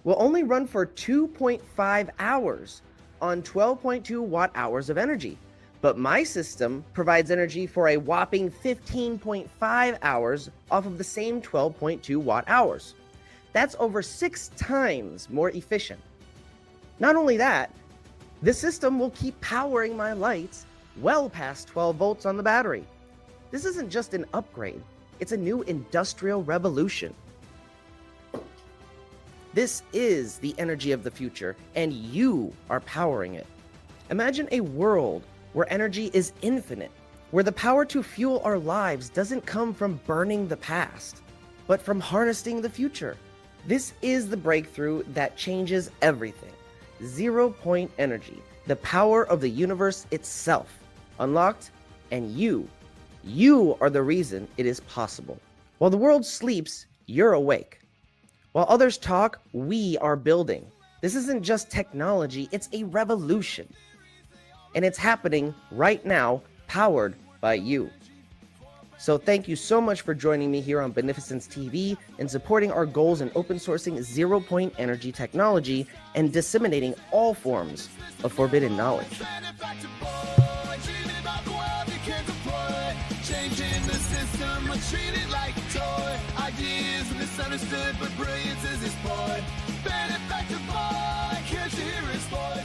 will only run for 2.5 hours on 12.2 watt hours of energy, But my system provides energy for a whopping 15.5 hours off of the same 12.2 watt hours. That's over 6 times more efficient. Not only that, the system will keep powering my lights well past 12 volts on the battery. This isn't just an upgrade, it's a new industrial revolution. This is the energy of the future, and you are powering it. Imagine a world where energy is infinite, where the power to fuel our lives doesn't come from burning the past, but from harnessing the future. This is the breakthrough that changes everything. 0-point energy, the power of the universe itself, unlocked, and you are the reason it is possible. While the world sleeps, you're awake. While others talk, we are building. This isn't just technology, it's a revolution. And it's happening right now, powered by you. So thank you so much for joining me here on Beneficence TV and supporting our goals in open sourcing 0-point energy technology and disseminating all forms of forbidden knowledge. Changing the system, treated like a toy. Ideas misunderstood, but brilliance is his boy. Benefactor boy, can't you hear his voice?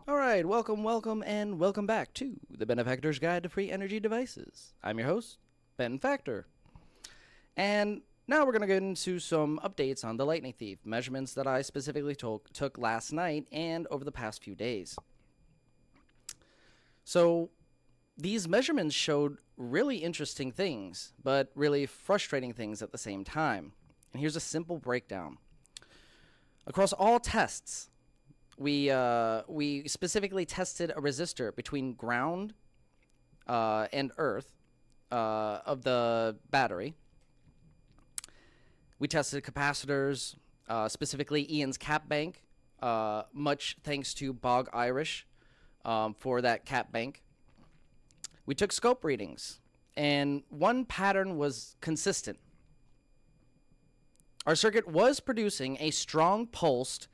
Alright, welcome, and welcome back to the Benefactor's Guide to Free Energy Devices. I'm your host, Benefactor. And now we're going to get into some updates on the Lightning Thief, measurements that I specifically took last night and over the past few days. So, these measurements showed really interesting things, but really frustrating things at the same time. And here's a simple breakdown. Across all tests, we specifically tested a resistor between ground and earth of the battery. We tested capacitors, specifically Ian's cap bank, much thanks to Bog Irish for that cap bank. We took scope readings, and one pattern was consistent. Our circuit was producing a strong pulsed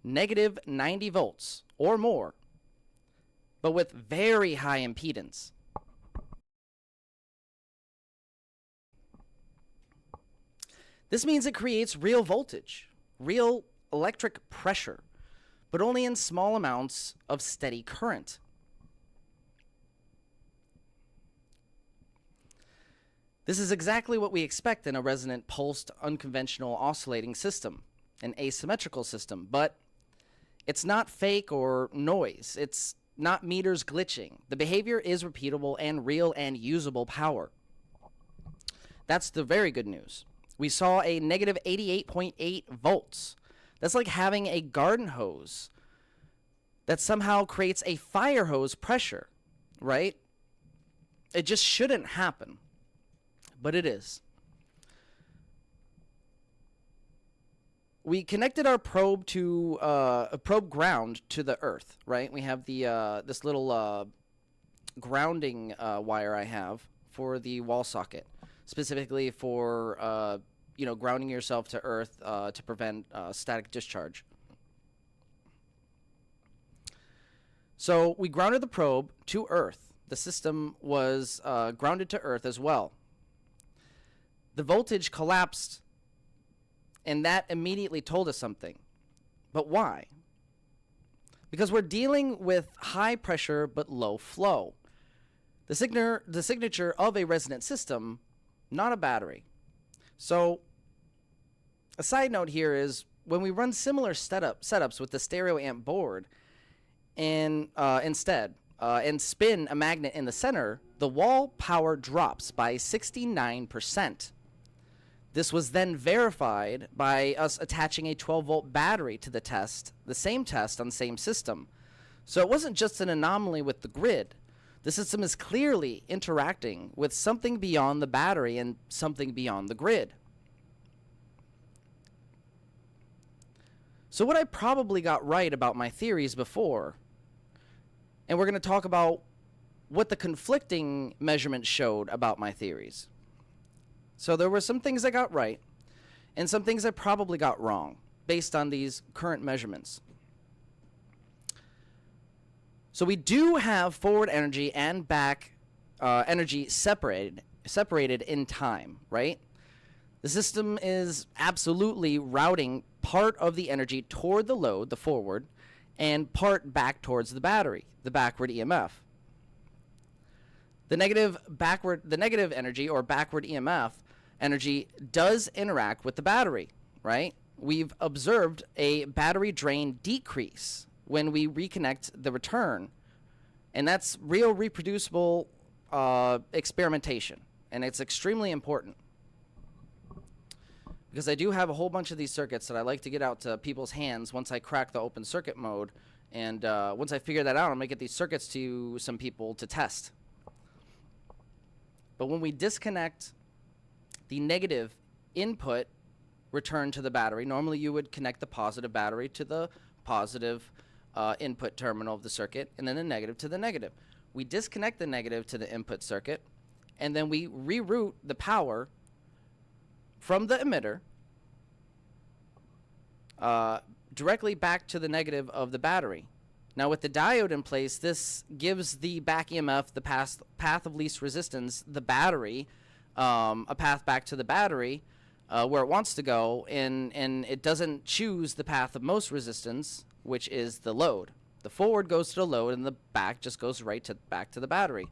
negative 90 volts or more, but with very high impedance. This means it creates real voltage, real electric pressure, but only in small amounts of steady current. This is exactly what we expect in a resonant pulsed unconventional oscillating system, an asymmetrical system, but it's not fake or noise. It's not meters glitching. The behavior is repeatable and real and usable power. That's the very good news. We saw a negative 88.8 volts. That's like having a garden hose that somehow creates a fire hose pressure, right? It just shouldn't happen, but it is. We connected our probe to a probe ground to the earth, right? We have the this little grounding wire I have for the wall socket. specifically for grounding yourself to Earth to prevent static discharge. So we grounded the probe to Earth. The system was grounded to Earth as well. The voltage collapsed, and that immediately told us something. But why? Because we're dealing with high pressure but low flow. The signature of a resonant system, not a battery. So a side note here is when we run similar setups with the stereo amp board and instead and spin a magnet in the center, the wall power drops by 69%. This was then verified by us attaching a 12-volt battery to the same test on the same system. So it wasn't just an anomaly with the grid. The system is clearly interacting with something beyond the battery and something beyond the grid. So what I probably got right about my theories before, and we're going to talk about what the conflicting measurements showed about my theories. So there were some things I got right, and some things I probably got wrong, based on these current measurements. So we do have forward energy and back energy separated in time, right? The system is absolutely routing part of the energy toward the load, the forward, and part back towards the battery, the backward EMF. The negative energy or backward EMF energy does interact with the battery, right? We've observed a battery drain decrease when we reconnect the return, and that's real reproducible experimentation, and it's extremely important because I do have a whole bunch of these circuits that I like to get out to people's hands once I crack the open circuit mode, and once I figure that out, I'm going to get these circuits to some people to test. But when we disconnect the negative input return to the battery, normally you would connect the positive battery to the positive input terminal of the circuit, and then the negative to the negative. We disconnect the negative to the input circuit, and then we reroute the power from the emitter directly back to the negative of the battery. Now with the diode in place, this gives the back EMF, the path of least resistance, the battery, a path back to the battery where it wants to go, and it doesn't choose the path of most resistance, which is the load. The forward goes to the load, and the back just goes back to the battery.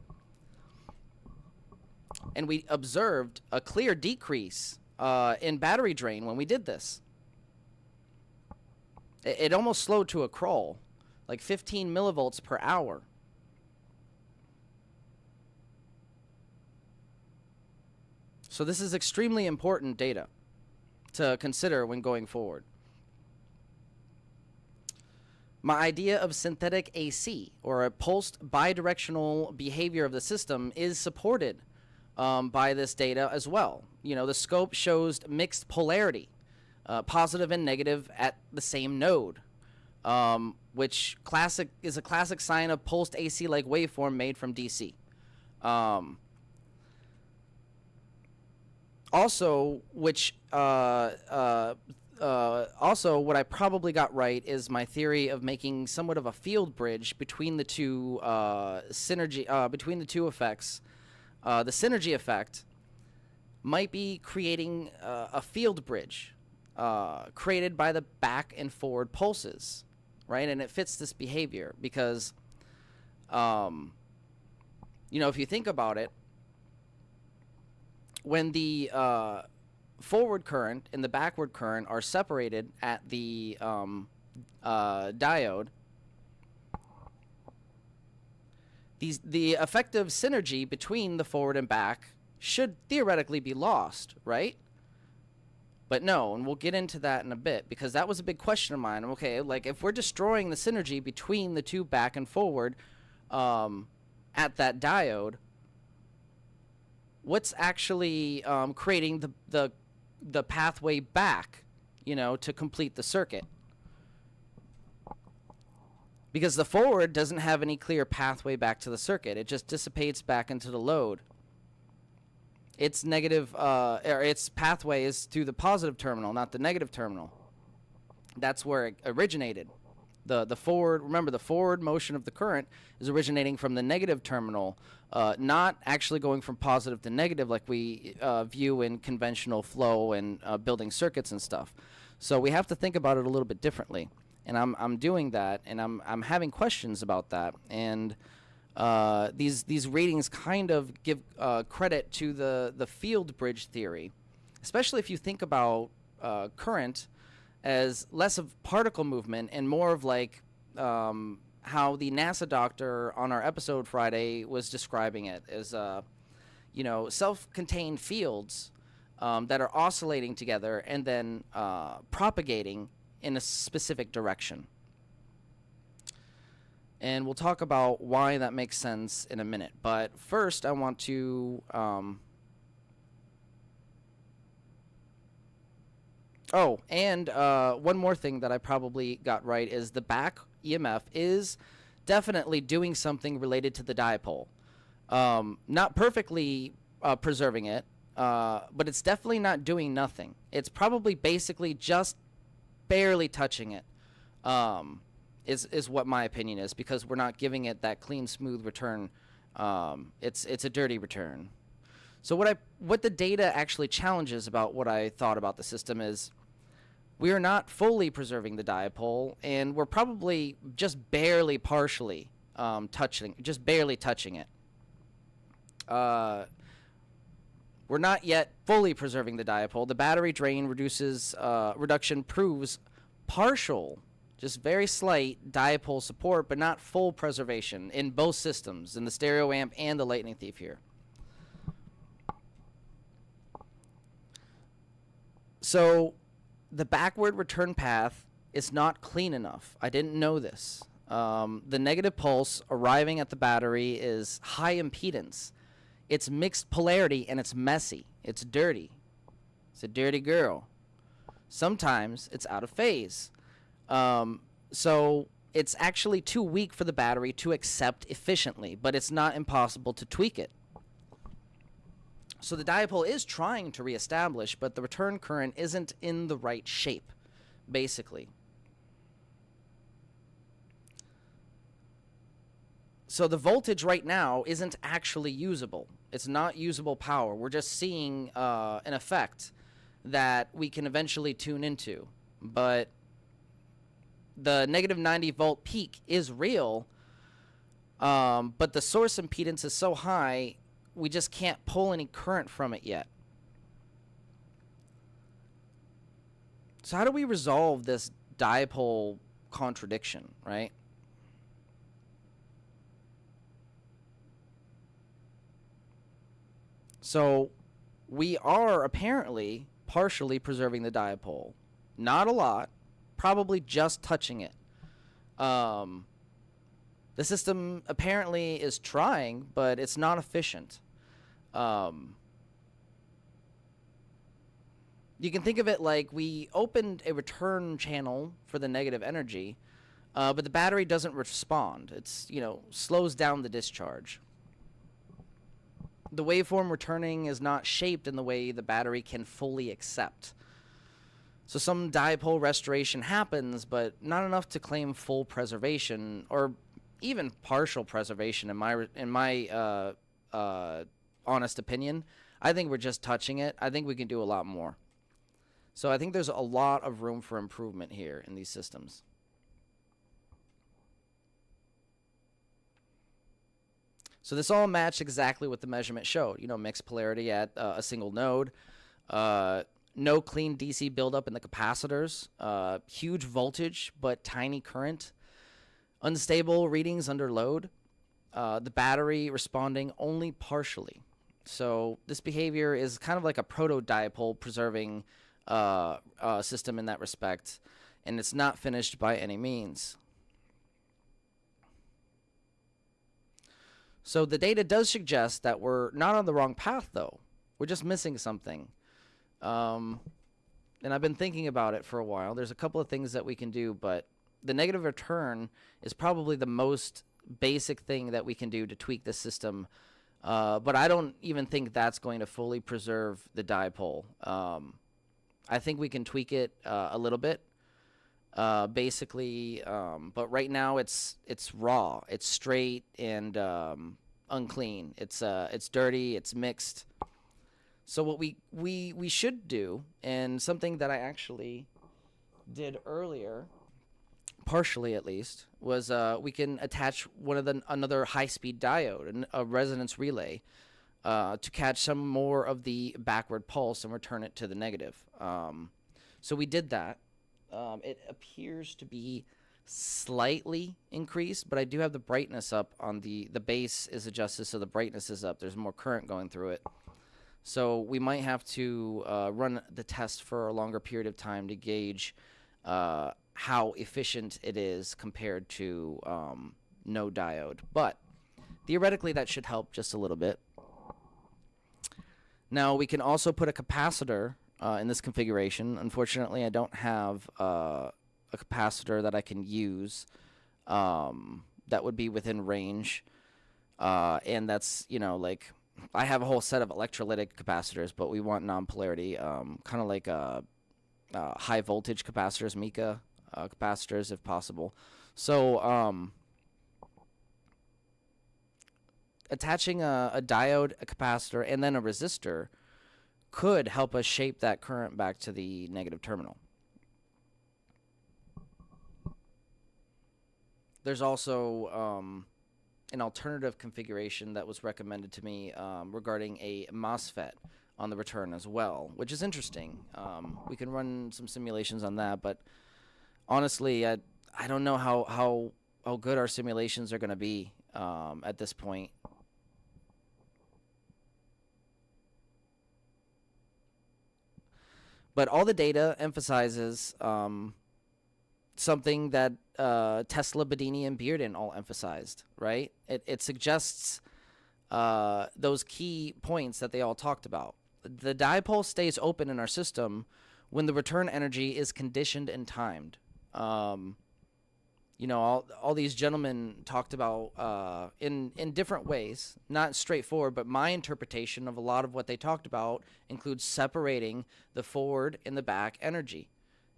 And we observed a clear decrease in battery drain when we did this. It almost slowed to a crawl, like 15 millivolts per hour. So this is extremely important data to consider when going forward. My idea of synthetic AC, or a pulsed bidirectional behavior of the system, is supported by this data as well. You know, the scope shows mixed polarity, positive and negative at the same node, which is a classic sign of pulsed AC-like waveform made from DC. Also, what I probably got right is my theory of making somewhat of a field bridge between the two between the two effects. The synergy effect might be creating a field bridge created by the back and forward pulses, right? And it fits this behavior because, you know, if you think about it, when the forward current and the backward current are separated at the diode, the effective synergy between the forward and back should theoretically be lost, right? But no, and we'll get into that in a bit, because that was a big question of mine. Okay, like if we're destroying the synergy between the two back and forward at that diode, what's actually creating the pathway back, you know, to complete the circuit? Because the forward doesn't have any clear pathway back to the circuit. It just dissipates back into the load. its negative, or its pathway is to the positive terminal, not the negative terminal. That's where it originated. The forward, remember, the forward motion of the current is originating from the negative terminal, not actually going from positive to negative like we view in conventional flow and building circuits and stuff. So we have to think about it a little bit differently, and I'm doing that, and I'm having questions about that, and these readings kind of give credit to the field bridge theory, especially if you think about current as less of particle movement and more of like how the NASA doctor on our episode Friday was describing it as, self-contained fields that are oscillating together and then propagating in a specific direction. And we'll talk about why that makes sense in a minute. But first, I want to... one more thing that I probably got right is the back EMF is definitely doing something related to the dipole. Not perfectly preserving it, but it's definitely not doing nothing. It's probably basically just barely touching it, is what my opinion is, because we're not giving it that clean, smooth return. It's a dirty return. So what the data actually challenges about what I thought about the system is we are not fully preserving the dipole, and we're probably just barely partially touching it. We're not yet fully preserving the dipole. The battery drain reduction proves partial, just very slight dipole support, but not full preservation in both systems, in the stereo amp and the lightning thief here. So the backward return path is not clean enough. I didn't know this. The negative pulse arriving at the battery is high impedance. It's mixed polarity, and it's messy. It's dirty. It's a dirty girl. Sometimes it's out of phase. So it's actually too weak for the battery to accept efficiently, but it's not impossible to tweak it. So the dipole is trying to reestablish, but the return current isn't in the right shape, basically. So the voltage right now isn't actually usable. It's not usable power. We're just seeing an effect that we can eventually tune into. But the negative 90 volt peak is real, but the source impedance is so high, we just can't pull any current from it yet. So how do we resolve this dipole contradiction, right? So we are apparently partially preserving the dipole. Not a lot, probably just touching it. The system apparently is trying, but it's not efficient. You can think of it like we opened a return channel for the negative energy, but the battery doesn't respond. It's, slows down the discharge. The waveform returning is not shaped in the way the battery can fully accept. So some dipole restoration happens, but not enough to claim full preservation or even partial preservation in my honest opinion. I think we're just touching it. I think we can do a lot more. So I think there's a lot of room for improvement here in these systems. So this all matched exactly what the measurement showed. Mixed polarity at a single node. No clean DC buildup in the capacitors. Huge voltage, but tiny current. Unstable readings under load. The battery responding only partially. So this behavior is kind of like a proto-dipole preserving system in that respect, and it's not finished by any means. So the data does suggest that we're not on the wrong path, though. We're just missing something. And I've been thinking about it for a while. There's a couple of things that we can do, but the negative return is probably the most basic thing that we can do to tweak the system But I don't even think that's going to fully preserve the dipole. I think we can tweak it a little bit, basically. But right now it's raw, it's straight and unclean. It's dirty, it's mixed. So what we should do, and something that I actually did earlier, partially at least, was we can attach another high-speed diode, a resonance relay, to catch some more of the backward pulse and return it to the negative. So we did that. It appears to be slightly increased, but I do have the brightness up on the base is adjusted, so the brightness is up. There's more current going through it. So we might have to run the test for a longer period of time to gauge how efficient it is compared to no diode. But theoretically, that should help just a little bit. Now, we can also put a capacitor in this configuration. Unfortunately, I don't have a capacitor that I can use that would be within range. And that's, like, I have a whole set of electrolytic capacitors, but we want non-polarity, kind of like high voltage capacitors, Mika capacitors if possible. So attaching a diode, a capacitor, and then a resistor could help us shape that current back to the negative terminal. There's also an alternative configuration that was recommended to me regarding a MOSFET on the return as well, which is interesting. We can run some simulations on that, but honestly, I don't know how good our simulations are going to be at this point. But all the data emphasizes something that Tesla, Bedini, and Bearden all emphasized, right? It suggests those key points that they all talked about. The dipole stays open in our system when the return energy is conditioned and timed. All these gentlemen talked about in different ways, not straightforward, but my interpretation of a lot of what they talked about includes separating the forward and the back energy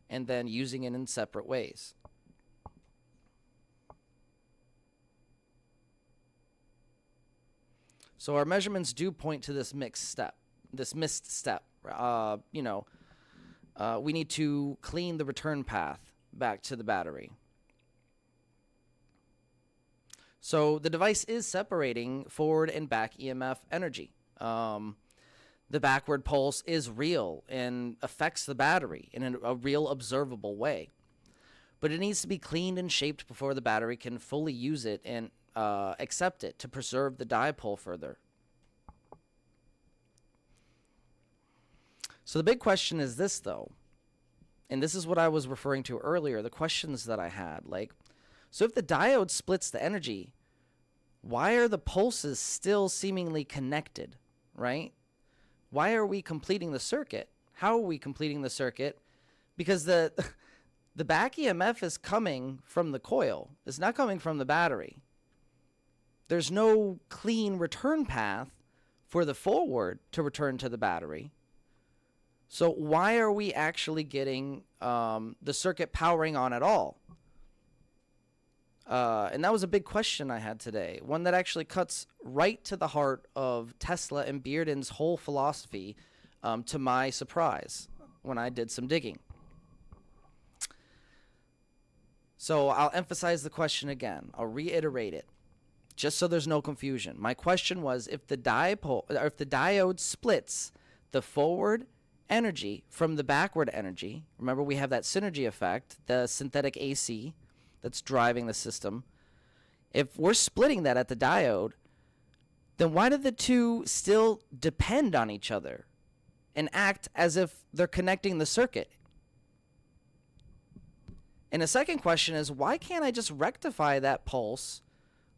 and then using it in separate ways. So our measurements do point to this missed step. We need to clean the return path back to the battery. So the device is separating forward and back EMF energy. The backward pulse is real and affects the battery in a real observable way. But it needs to be cleaned and shaped before the battery can fully use it and accept it to preserve the dipole further. So the big question is this, though, and this is what I was referring to earlier, the questions that I had. So if the diode splits the energy, why are the pulses still seemingly connected, right? Why are we completing the circuit? How are we completing the circuit? Because the back EMF is coming from the coil. It's not coming from the battery. There's no clean return path for the forward to return to the battery. So why are we actually getting the circuit powering on at all? And that was a big question I had today, one that actually cuts right to the heart of Tesla and Bearden's whole philosophy, to my surprise, when I did some digging. So I'll emphasize the question again. I'll reiterate it, just so there's no confusion. My question was, if the diode splits the forward energy from the backward energy, remember we have that synergy effect, the synthetic AC that's driving the system. If we're splitting that at the diode, then why do the two still depend on each other and act as if they're connecting the circuit? And the second question is, why can't I just rectify that pulse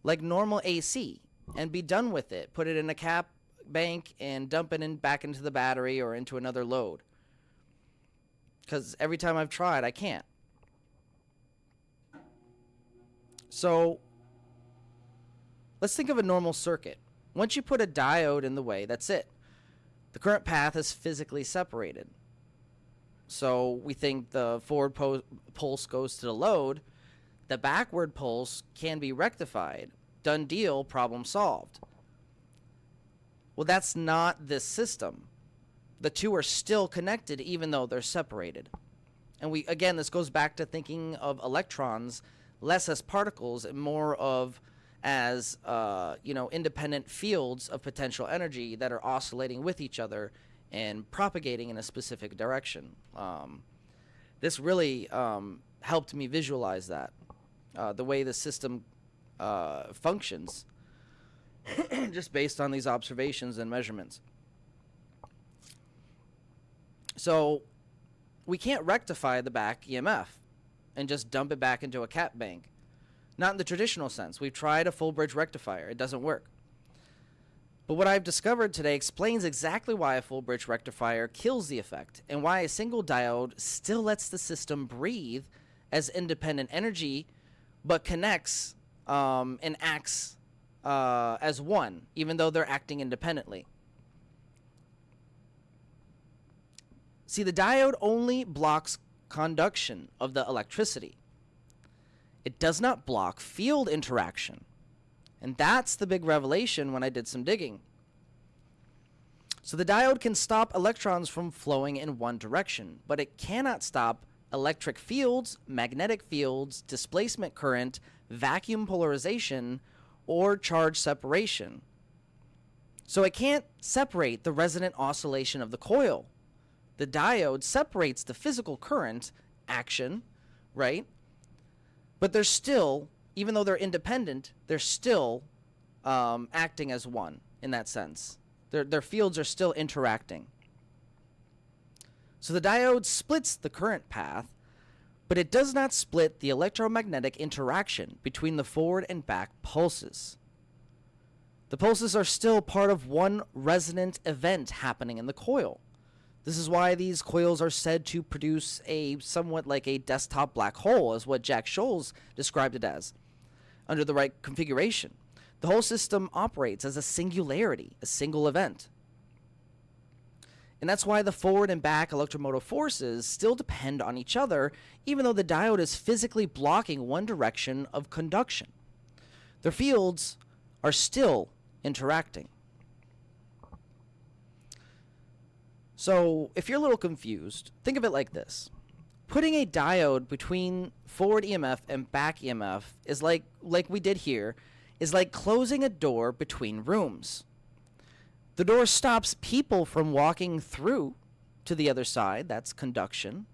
like normal AC and be done with it? Put it in a cap bank and dump it back into the battery or into another load? Because every time I've tried, I can't. So let's think of a normal circuit. Once you put a diode in the way, that's it. The current path is physically separated. So we think the forward pulse goes to the load. The backward pulse can be rectified. Done deal, problem solved. Well, that's not this system. The two are still connected even though they're separated. And again, this goes back to thinking of electrons less as particles and more of as independent fields of potential energy that are oscillating with each other and propagating in a specific direction. This really helped me visualize that, the way the system functions, just based on these observations and measurements. So we can't rectify the back EMF and just dump it back into a cap bank. Not in the traditional sense. We've tried a full bridge rectifier. It doesn't work. But what I've discovered today explains exactly why a full bridge rectifier kills the effect and why a single diode still lets the system breathe as independent energy but connects and acts as one, even though they're acting independently. See, the diode only blocks conduction of the electricity. It does not block field interaction. And that's the big revelation when I did some digging. So the diode can stop electrons from flowing in one direction, but it cannot stop electric fields, magnetic fields, displacement current, vacuum polarization, or charge separation. So it can't separate the resonant oscillation of the coil. The diode separates the physical current action, right? But they're still, even though they're independent, they're still acting as one in that sense. Their fields are still interacting. So the diode splits the current path, but it does not split the electromagnetic interaction between the forward and back pulses. The pulses are still part of one resonant event happening in the coil. This is why these coils are said to produce a somewhat like a desktop black hole, as what Jack Scholes described it as, under the right configuration. The whole system operates as a singularity, a single event. And that's why the forward and back electromotive forces still depend on each other, even though the diode is physically blocking one direction of conduction. Their fields are still interacting. So, if you're a little confused, think of it like this. Putting a diode between forward EMF and back EMF is like we did here, is like closing a door between rooms. The door stops people from walking through to the other side, that's conduction.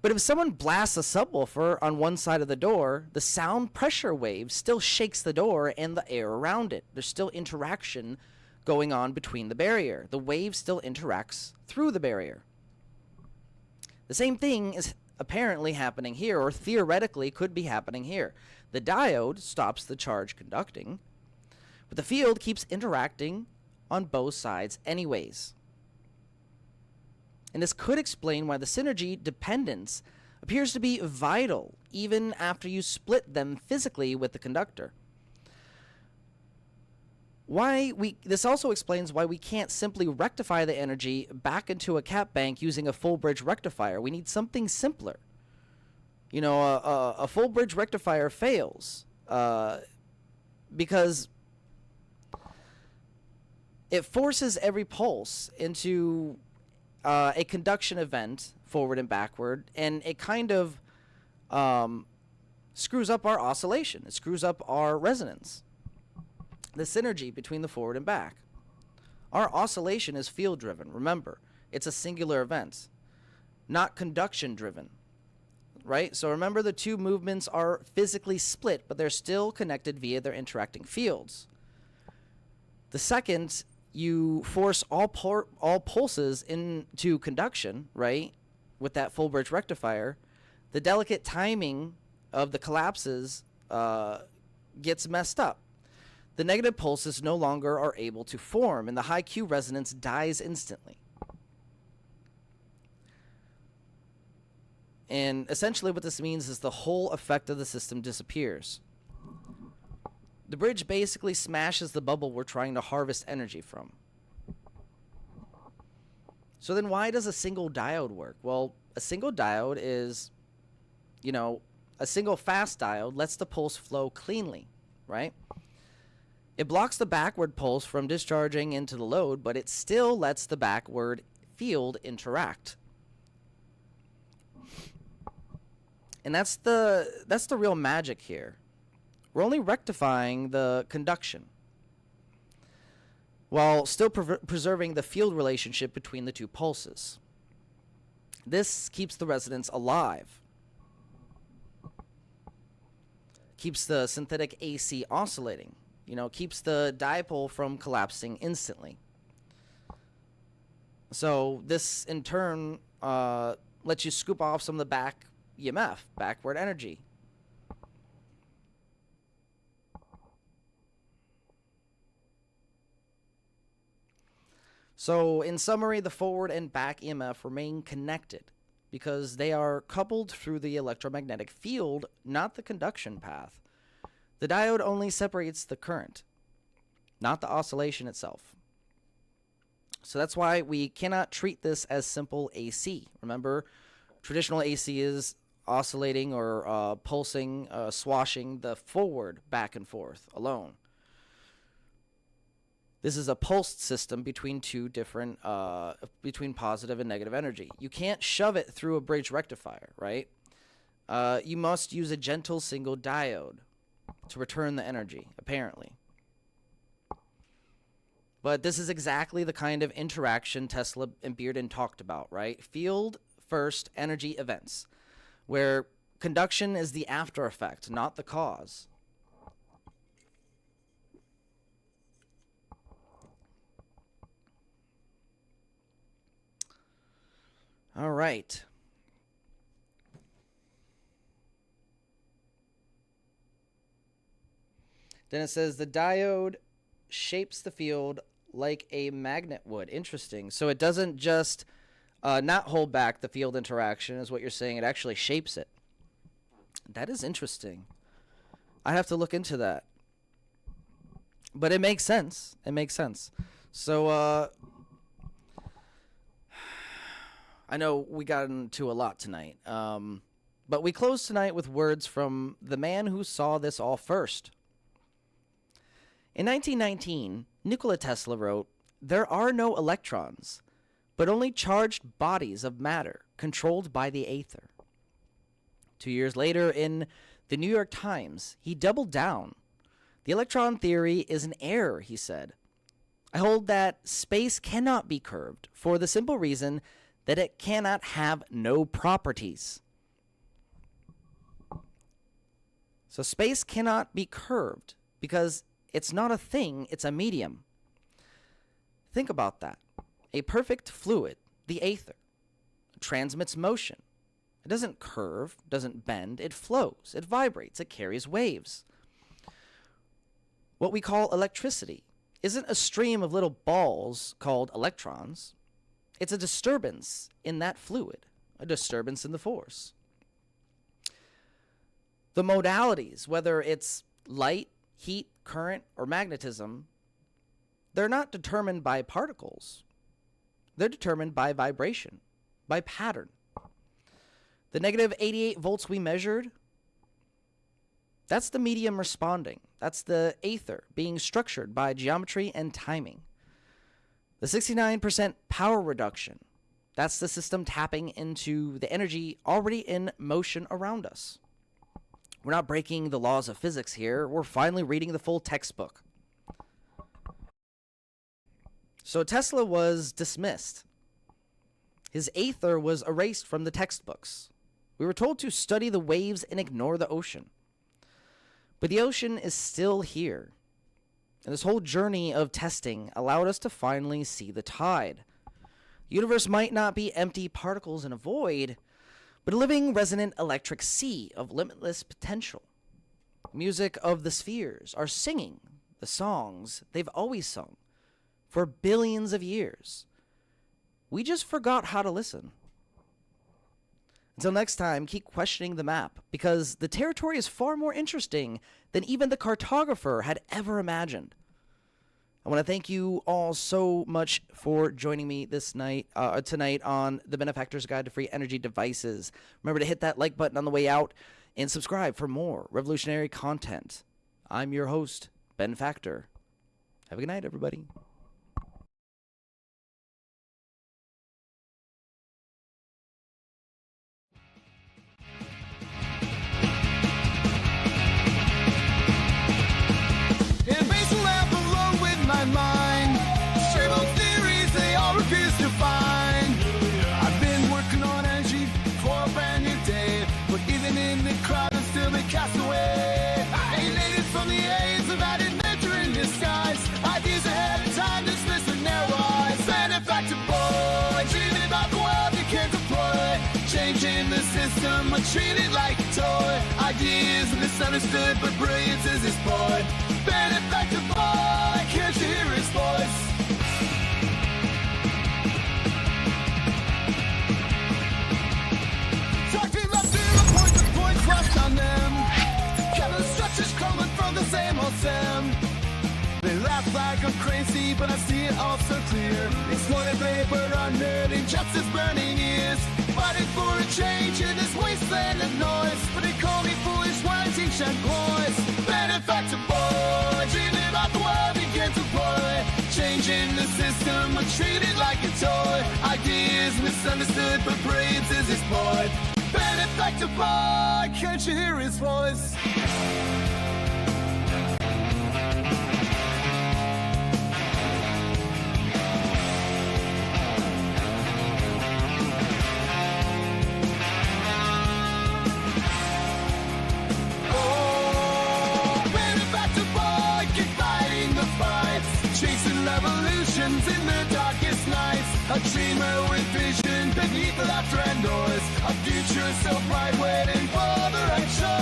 But if someone blasts a subwoofer on one side of the door, the sound pressure wave still shakes the door and the air around it. There's still interaction going on between the barrier. The wave still interacts through the barrier. The same thing is apparently happening here, or theoretically could be happening here. The diode stops the charge conducting, but the field keeps interacting on both sides anyways. And this could explain why the synergy dependence appears to be vital even after you split them physically with the conductor. This also explains why we can't simply rectify the energy back into a cap bank using a full bridge rectifier. We need something simpler. You know, a full bridge rectifier fails because it forces every pulse into a conduction event, forward and backward, and it kind of screws up our oscillation. It screws up our resonance. The synergy between the forward and back. Our oscillation is field driven. Remember, it's a singular event, not conduction driven, right? So remember, the two movements are physically split, but they're still connected via their interacting fields. The second you force all pulses into conduction, right, with that full bridge rectifier, the delicate timing of the collapses gets messed up. The negative pulses no longer are able to form, and the high Q resonance dies instantly. And essentially what this means is the whole effect of the system disappears. The bridge basically smashes the bubble we're trying to harvest energy from. So then why does a single diode work? Well, a single diode is, you know, a single fast diode lets the pulse flow cleanly, right? It blocks the backward pulse from discharging into the load, but it still lets the backward field interact. And that's the real magic here. We're only rectifying the conduction while still preserving the field relationship between the two pulses. This keeps the resonance alive, keeps the synthetic AC oscillating, you know, keeps the dipole from collapsing instantly. So this, in turn, lets you scoop off some of the back EMF, backward energy. So, in summary, the forward and back EMF remain connected because they are coupled through the electromagnetic field, not the conduction path. The diode only separates the current, not the oscillation itself. So that's why we cannot treat this as simple AC. Remember, traditional AC is oscillating or pulsing, swashing the forward back and forth alone. This is a pulsed system between two different, between positive and negative energy. You can't shove it through a bridge rectifier, right? You must use a gentle single diode to return the energy, apparently. But this is exactly the kind of interaction Tesla and Bearden talked about, right? Field first energy events, where conduction is the after effect, not the cause. All right. Then it says the diode shapes the field like a magnet would. Interesting. So it doesn't just not hold back the field interaction, is what you're saying. It actually shapes it. That is interesting. I have to look into that. But it makes sense. It makes sense. So, I know we got into a lot tonight, but we close tonight with words from the man who saw this all first. In 1919, Nikola Tesla wrote, "There are no electrons, but only charged bodies of matter controlled by the aether." 2 years later, in the New York Times, he doubled down. "The electron theory is an error," he said. "I hold that space cannot be curved for the simple reason that it cannot have no properties." So space cannot be curved because it's not a thing, it's a medium. Think about that. A perfect fluid, the aether, transmits motion. It doesn't curve, doesn't bend, it flows, it vibrates, it carries waves. What we call electricity isn't a stream of little balls called electrons. It's a disturbance in that fluid, a disturbance in the force. The modalities, whether it's light, heat, current, or magnetism, they're not determined by particles. They're determined by vibration, by pattern. The negative 88 volts we measured, that's the medium responding. That's the aether being structured by geometry and timing. The 69% power reduction, that's the system tapping into the energy already in motion around us. We're not breaking the laws of physics here. We're finally reading the full textbook. So Tesla was dismissed. His aether was erased from the textbooks. We were told to study the waves and ignore the ocean. But the ocean is still here. And this whole journey of testing allowed us to finally see the tide. The universe might not be empty particles in a void, but a living, resonant electric sea of limitless potential. Music of the spheres are singing the songs they've always sung for billions of years. We just forgot how to listen. Until next time, keep questioning the map, because the territory is far more interesting than even the cartographer had ever imagined. I want to thank you all so much for joining me tonight on the Benefactor's Guide to Free Energy Devices. Remember to hit that like button on the way out and subscribe for more revolutionary content. I'm your host, Benefactor. Have a good night, everybody. In basal lamp alone with my mind. Stable theories, they all refuse to find. I've been working on energy for a brand new day, but even in the crowd, I've still been cast away. Alienated from the aims of added nature in disguise. Ideas ahead of time, dismissed with narrow eyes. Benefactor boy, dreaming about the world you can't deploy. Changing the system, but treated like a toy. Ideas misunderstood, but brilliance is his boy. Benefactor boy, can't you hear his voice? Talking left to the point, the points lost on them. Kevin structures crumbling from the same old sim. They laugh like I'm crazy, but I see it all so clear. Exploited labor under injustice burning ears. Fighting for a change in this wasteland of noise. But they call me foolish, whining shed boys. Benefactor boy, dreaming about the world you can't deploy. Changing the system, but treated like a toy. Ideas misunderstood, but brilliance is his boy. Benefactor boy, can't you hear his voice? Revolutions in the darkest nights. A dreamer with vision beneath the laughter and noise. A future so bright waiting for the right choice.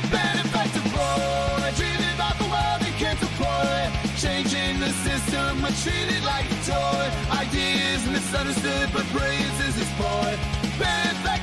Benefactor boy, dreaming about the world you can't deploy. Changing the system, but treated like a toy. Ideas misunderstood, but brilliance is his boy. Benefactor